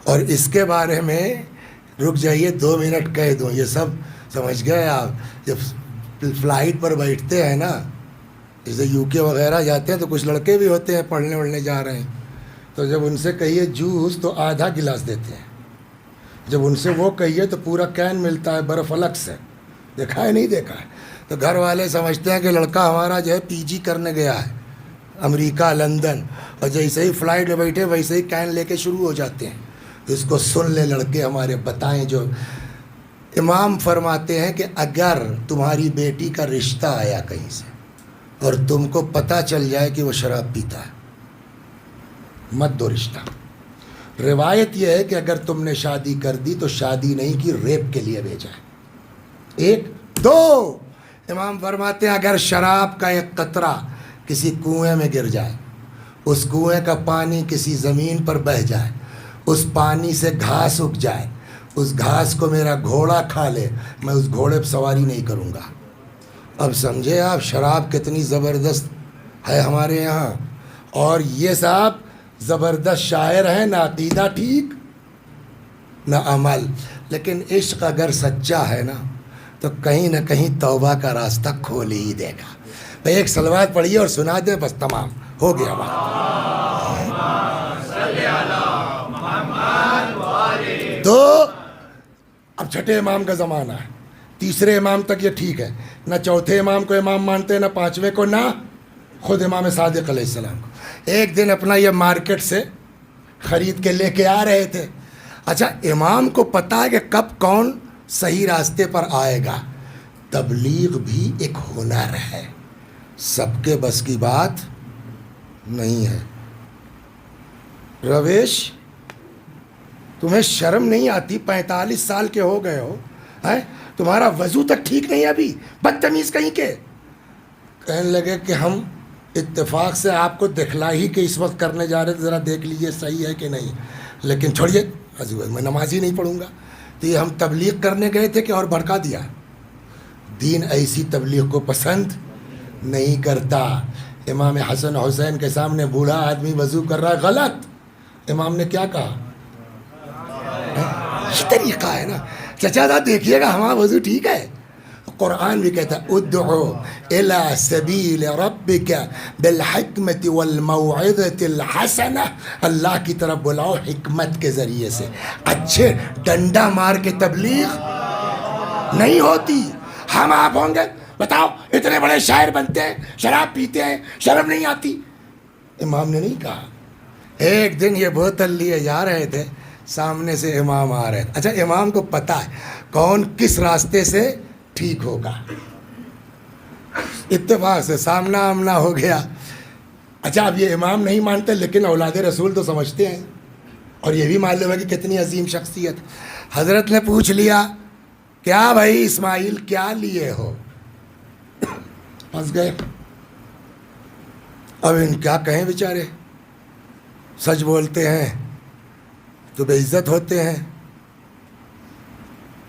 اور اس کے بارے میں رک جائیے 2 منٹ کہہ دوں. یہ سب سمجھ گئے آپ؟ جب فلائٹ پر بیٹھتے ہیں نا، جیسے یو کے وغیرہ جاتے ہیں تو کچھ لڑکے بھی ہوتے ہیں پڑھنے وڑھنے جا رہے ہیں، تو جب ان سے کہیے جوس تو آدھا گلاس دیتے ہیں. جب ان سے وہ کہیے تو پورا کین ملتا ہے برف الگ سے. دیکھا ہے نہیں دیکھا ہے؟ تو گھر والے سمجھتے ہیں کہ لڑکا ہمارا جو ہے پی جی کرنے گیا ہے امریکہ، لندن، اور جیسے ہی فلائٹ میں بیٹھے ویسے ہی کین لے کے شروع ہو جاتے ہیں. اس کو سن لے لڑکے ہمارے، بتائیں. جو امام فرماتے ہیں کہ اگر تمہاری بیٹی کا رشتہ آیا کہیں سے اور تم کو پتہ چل جائے کہ وہ شراب پیتا ہے، مت دو رشتہ. روایت یہ ہے کہ اگر تم نے شادی کر دی تو شادی نہیں کی، ریپ کے لیے بھیجا ہے. 1 2 امام فرماتے ہیں اگر شراب کا ایک قطرہ کسی کنویں میں گر جائے، اس کنویں کا پانی کسی زمین پر بہہ جائے، اس پانی سے گھاس اگ جائے، اس گھاس کو میرا گھوڑا کھا لے، میں اس گھوڑے پہ سواری نہیں کروں گا. اب سمجھے آپ شراب کتنی زبردست ہے ہمارے یہاں. اور یہ صاحب زبردست شاعر ہیں، نہ عقیدہ ٹھیک نہ عمل. لیکن عشق اگر سچا ہے نا تو کہیں نہ کہیں توبہ کا راستہ کھول ہی دے گا. بھائی ایک صلوات پڑھیے اور سنا دیں، بس تمام ہو گیا بات. تو اب چھٹے امام کا زمانہ ہے. تیسرے امام تک یہ ٹھیک ہے، نہ چوتھے امام کو امام مانتے، نہ پانچویں کو، نہ خود امام صادق علیہ السلام کو. ایک دن اپنا یہ مارکیٹ سے خرید کے لے کے آ رہے تھے. اچھا امام کو پتہ ہے کہ کب کون صحیح راستے پر آئے گا. تبلیغ بھی ایک ہنر ہے، سب کے بس کی بات نہیں ہے. رویش تمہیں شرم نہیں آتی؟ 45 سال کے ہو گئے ہو، تمہارا وضو تک ٹھیک نہیں ہے ابھی، بدتمیز کہیں کے. کہنے لگے کہ ہم اتفاق سے آپ کو دکھلا ہی کہ اس وقت کرنے جا رہے تھے، ذرا دیکھ لیجئے صحیح ہے کہ نہیں. لیکن چھوڑیے، میں نماز ہی نہیں پڑھوں گا. تو یہ ہم تبلیغ کرنے گئے تھے کہ اور بھڑکا دیا. دین ایسی تبلیغ کو پسند نہیں کرتا. امام حسن حسین کے سامنے بوڑھا آدمی وضو کر رہا ہے، غلط. امام نے کیا کہا؟ یہ طریقہ ہے نا. چچا دا دیکھیے گا ہمارا وضو ٹھیک ہے. قرآن بھی کہتا ہے ادعو الی سبیل ربک بالحکمت والموعظۃ الحسنہ. اللہ کی طرف بلاؤ حکمت کے ذریعے سے. اچھے ڈنڈا مار کے تبلیغ نہیں ہوتی. ہم آپ ہوں گے، بتاؤ اتنے بڑے شاعر بنتے ہیں، شراب پیتے ہیں، شرم نہیں آتی؟ امام نے نہیں کہا. ایک دن یہ بوتل لیے جا رہے تھے، سامنے سے امام آ رہے ہیں. اچھا امام کو پتہ ہے کون کس راستے سے ٹھیک ہوگا, اتفاق سے سامنا آمنا ہو گیا. اچھا اب یہ امام نہیں مانتے لیکن اولاد رسول تو سمجھتے ہیں, اور یہ بھی معلوم ہے کہ کتنی عظیم شخصیت. حضرت نے پوچھ لیا کیا بھائی اسماعیل کیا لیے ہو؟ پھنس گئے. اب ان کیا کہیں بیچارے, سچ بولتے ہیں تو بے عزت ہوتے ہیں.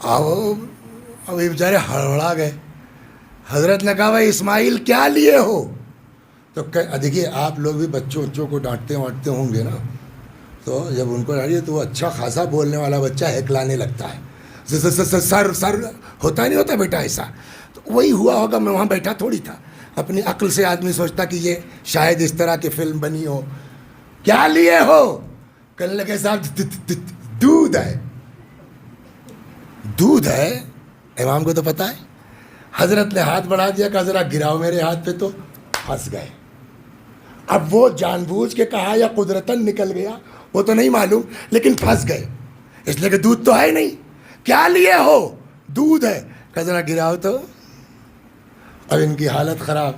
اب یہ بیچارے ہڑبڑا گئے. حضرت نے کہا بھائی اسماعیل کیا لیے ہو؟ تو دیکھیے آپ لوگ بھی بچوں کو ڈانٹتے وانٹتے ہوں گے نا, تو جب ان کو ڈانٹیے تو وہ اچھا خاصا بولنے والا بچہ ہکلانے لگتا ہے, سر ہوتا نہیں ہوتا بیٹا ایسا. تو وہی ہوا ہوگا, میں وہاں بیٹھا تھوڑی تھا. اپنی عقل سے آدمی سوچتا کہ یہ شاید اس طرح کی فلم بنی ہو. کیا لیے ہو؟ کہنے لگے صاحب دودھ ہے. دودھ ہے, امام کو تو پتہ ہے. حضرت نے ہاتھ بڑھا دیا کہ ذرا گراؤ میرے ہاتھ پہ, تو پھنس گئے. اب وہ جان بوجھ کے کہا یا قدرتاً نکل گیا وہ تو نہیں معلوم, لیکن پھنس گئے اس لیے کہ دودھ تو ہے نہیں. کیا لیے ہو؟ دودھ ہے. کہ ذرا گراؤ تو. اب ان کی حالت خراب,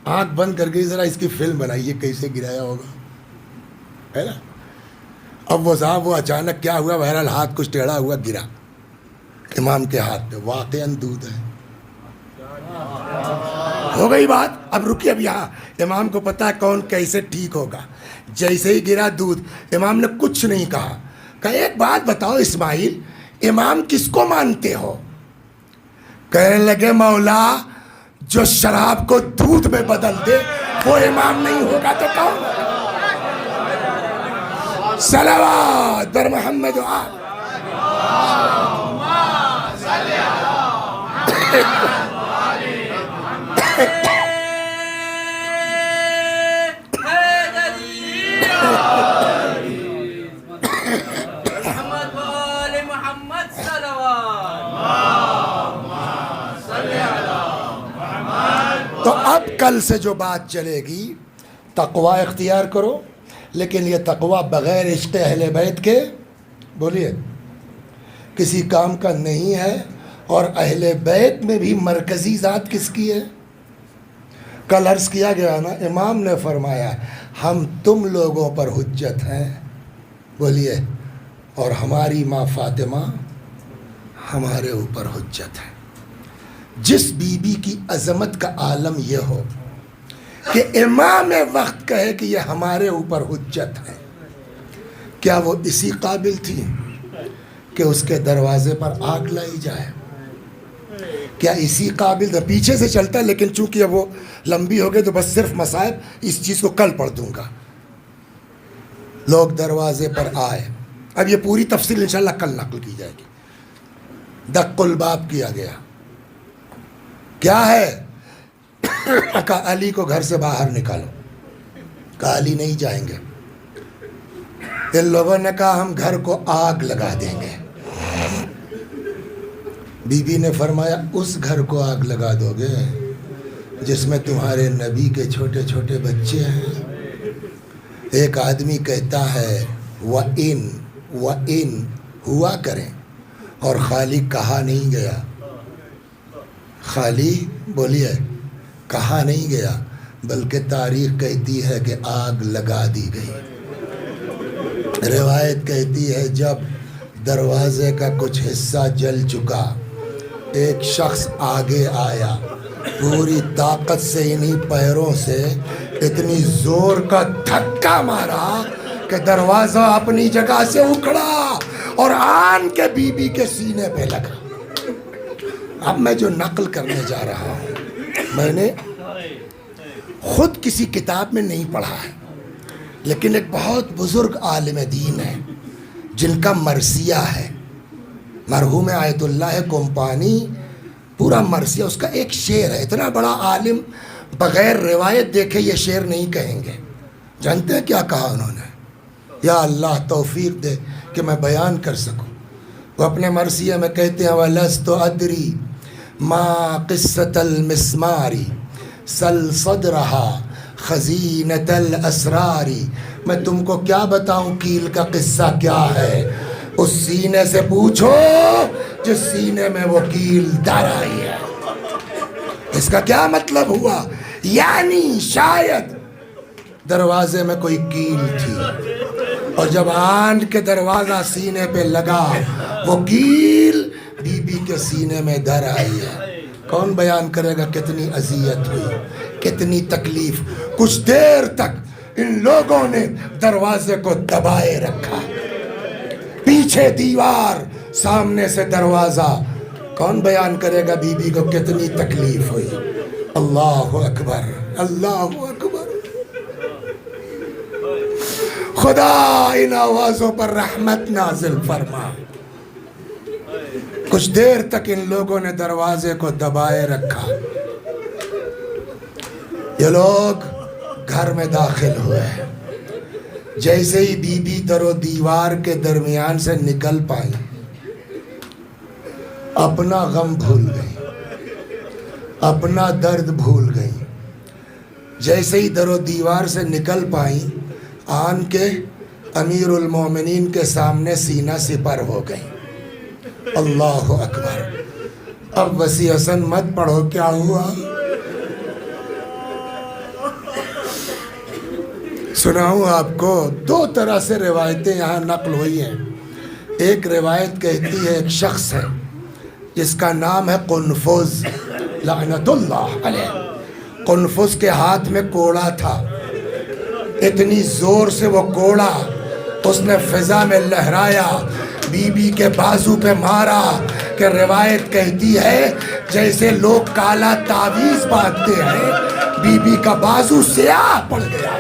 آنکھ بند کر کے ذرا اس کی فلم بنائیے کیسے گرایا ہوگا, ہے نا. اب وہ صاحب وہ اچانک کیا ہوا, بہرحال ہاتھ کچھ ٹیڑھا ہوا, گرا امام کے ہاتھ پہ, واقعاً دودھ ہے. ہو گئی بات. اب رکیے, اب یہاں امام کو پتا ہے کون کیسے ٹھیک ہوگا. جیسے ہی گرا دودھ, امام نے کچھ نہیں کہا. کہ ایک بات بتاؤ اسماعیل, امام کس کو مانتے ہو؟ کہنے لگے مولا جو شراب کو دودھ میں بدل دے وہ امام نہیں ہوگا تو کون؟ صلوات بر محمد و آل. تو اب کل سے جو بات چلے گی, تقوی اختیار کرو, لیکن یہ تقوی بغیر عشق اہل بیت کے, بولیے, کسی کام کا نہیں ہے. اور اہل بیت میں بھی مرکزی ذات کس کی ہے؟ کل عرض کیا گیا نا, امام نے فرمایا ہم تم لوگوں پر حجت ہیں, بولیے, اور ہماری ماں فاطمہ ہمارے اوپر حجت ہے. جس بی بی کی عظمت کا عالم یہ ہو کہ امام وقت کہے کہ یہ ہمارے اوپر حجت ہے, کیا وہ اسی قابل تھی کہ اس کے دروازے پر آگ لائی جائے؟ کیا اسی قابل تھا؟ پیچھے سے چلتا, لیکن چونکہ اب وہ لمبی ہو گئی تو بس صرف مصائب اس چیز کو کل پڑھ دوں گا. لوگ دروازے پر آئے, اب یہ پوری تفصیل انشاءاللہ کل نقل کی جائے گی. دق الباب کیا گیا, کیا ہے؟ کہا علی کو گھر سے باہر نکالو. کہا علی نہیں جائیں گے. ان لوگوں نے کہا ہم گھر کو آگ لگا دیں گے. بی بی نے فرمایا اس گھر کو آگ لگا دو گے جس میں تمہارے نبی کے چھوٹے چھوٹے بچے ہیں. ایک آدمی کہتا ہے وَإِن ہوا کریں, اور خالی کہا نہیں گیا. خالی بولیے کہا نہیں گیا, بلکہ تاریخ کہتی ہے کہ آگ لگا دی گئی. روایت کہتی ہے جب دروازے کا کچھ حصہ جل چکا, ایک شخص آگے آیا, پوری طاقت سے انہی پیروں سے اتنی زور کا دھکا مارا کہ دروازہ اپنی جگہ سے اکھڑا اور آن کے بی بی کے سینے پہ لگا. اب میں جو نقل کرنے جا رہا ہوں میں نے خود کسی کتاب میں نہیں پڑھا ہے, لیکن ایک بہت بزرگ عالم دین ہے جن کا مرثیہ ہے, مرحوم آیت اللہ کومپانی, پورا مرثیہ اس کا ایک شعر ہے. اتنا بڑا عالم بغیر روایت دیکھے یہ شعر نہیں کہیں گے. جانتے ہیں کیا کہا انہوں نے؟ یا اللہ توفیق دے کہ میں بیان کر سکوں. وہ اپنے مرثیہ میں کہتے ہیں وَلَسْتُ أَدْرِي مَا قِصَّةَ الْمِسْمَارِ سَلْ صَدْرَهَا خَزِينَةَ الْأَسْرَارِ. میں تم کو کیا بتاؤں کیل کا قصہ کیا ہے, اس سینے سے پوچھو جس سینے میں وہ کیل در آئی ہے۔ اس کا کیا مطلب ہوا؟ یعنی شاید دروازے میں کوئی کیل تھی، اور جب آن کے دروازہ سینے پہ لگا وہ کیل بی بی کے سینے میں در آئی ہے۔ کون بیان کرے گا کتنی اذیت ہوئی، کتنی تکلیف۔ کچھ دیر تک ان لوگوں نے دروازے کو دبائے رکھا، پیچھے دیوار سامنے سے دروازہ۔ کون بیان کرے گا بی بی کو کتنی تکلیف ہوئی۔ اللہ اکبر، اللہ اکبر۔ خدا ان آوازوں پر رحمت نازل فرما۔ کچھ دیر تک ان لوگوں نے دروازے کو دبائے رکھا۔ یہ لوگ گھر میں داخل ہوئے، جیسے ہی بی بی در و دیوار کے درمیان سے نکل پائی، اپنا غم بھول گئی، اپنا درد بھول گئی۔ جیسے ہی در و دیوار سے نکل پائی، آن کے امیر المومنین کے سامنے سینہ سپر ہو گئی۔ اللہ اکبر۔ اب وسیع حسن مت پڑھو کیا ہوا، سناؤں آپ کو۔ دو طرح سے روایتیں یہاں نقل ہوئی ہیں۔ ایک روایت کہتی ہے ایک شخص ہے جس کا نام ہے قنفذ لعنت اللہ علیہ۔ قنفذ کے ہاتھ میں کوڑا تھا، اتنی زور سے وہ کوڑا اس نے فضا میں لہرایا، بی بی کے بازو پہ مارا کہ روایت کہتی ہے جیسے لوگ کالا تعویذ باندھتے ہیں، بی بی کا بازو سیاہ پڑ گیا۔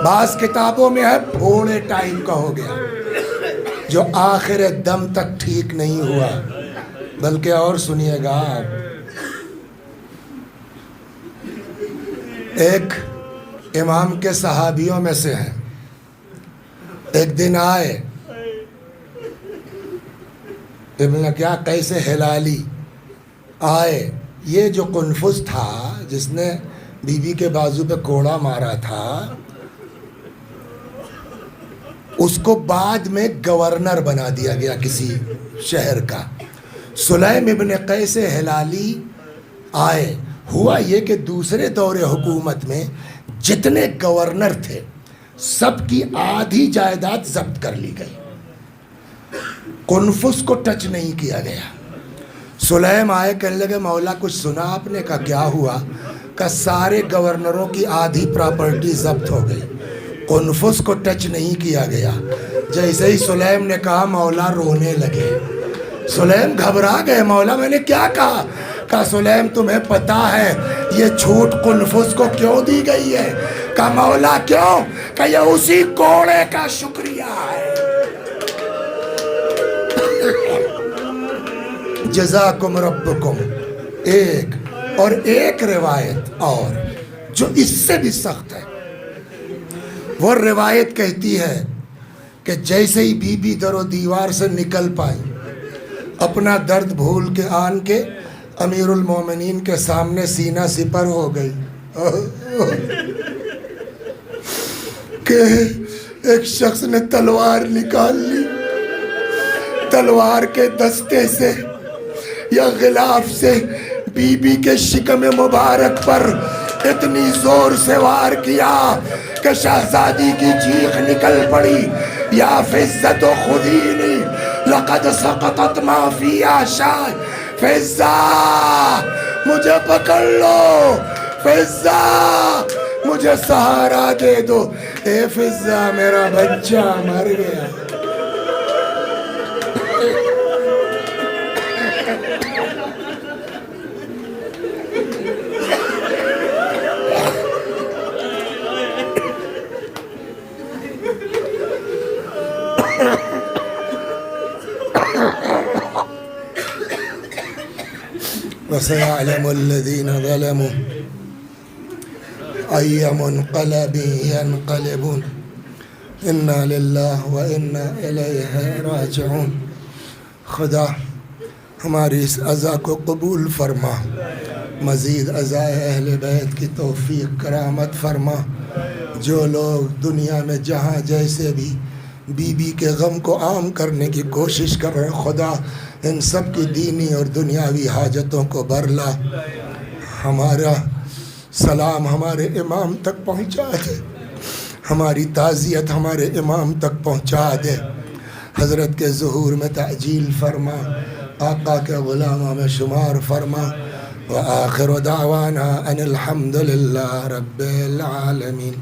بعض کتابوں میں ہے تھوڑے ٹائم کا ہو گیا، جو آخر دم تک ٹھیک نہیں ہوا۔ بلکہ اور سنیے گا آپ، ایک امام کے صحابیوں میں سے ہیں، ایک دن آئے ابن کیا قیس ہلالی آئے۔ یہ جو قنفذ تھا جس نے بی بی کے بازو پہ کوڑا مارا تھا، اس کو بعد میں گورنر بنا دیا گیا کسی شہر کا۔ سلیم ابن قیس ہلالی آئے۔ ہوا یہ کہ دوسرے دور حکومت میں جتنے گورنر تھے سب کی آدھی جائیداد ضبط کر لی گئی، قنفذ کو ٹچ نہیں کیا گیا۔ سلیم آئے، کہنے لگے مولا کچھ سنا آپ نے؟ کہا کیا ہوا؟ کہ سارے گورنروں کی آدھی پراپرٹی ضبط ہو گئی، قنفذ کو ٹچ نہیں کیا گیا۔ جیسے ہی سلیم نے کہا مولا رونے لگے۔ سلیم گھبرا گئے، مولا میں نے کیا کہا؟ کہا سلیم تمہیں پتا ہے یہ چھوٹ قنفذ کو کیوں دی گئی ہے؟ کہا مولا کیوں؟ کہ یہ اسی کوڑے کا شکریہ ہے۔ جزاکم ربکم۔ ایک اور ایک روایت اور جو اس سے بھی سخت ہے، وہ روایت کہتی ہے کہ جیسے ہی بی بی در و دیوار سے نکل پائی، اپنا درد بھول کے آن کے امیر المومنین کے سامنے سینہ سپر ہو گئی کہ ایک شخص نے تلوار نکال لی، تلوار کے دستے سے یا غلاف سے بی بی کے شکم مبارک پر اتنی زور سے وار کیا کہ شہزادی کی چیخ نکل پڑی، یا فزت خذینی لقد سقطت ما فی عشاء۔ فضا مجھے پکڑ لو، فضا مجھے سہارا دے دو، اے فضا میرا بچہ مر گیا۔ وَسَيَعْلَمُ الَّذِينَ ظَلَمُوا أَيَّ مُنْقَلَبٍ يَنْقَلِبُونَ إِنَّا لِلَّهِ وَإِنَّا إِلَيْهِ رَاجِعُونَ۔ خدا ہماری اس عزا کو قبول فرما، مزید عزائے اہل بیت کی توفیق کرامت فرما۔ جو لوگ دنیا میں جہاں جیسے بھی بی بی کے غم کو عام کرنے کی کوشش کر رہے ہیں، خدا ان سب کی دینی اور دنیاوی حاجتوں کو برلا. ہمارا سلام ہمارے امام تک پہنچا دے، ہماری تعزیت ہمارے امام تک پہنچا دے. حضرت کے ظہور میں تعجیل فرما، آقا کے غلاموں میں شمار فرما. وآخر دعوانا ان الحمد للہ رب العالمین.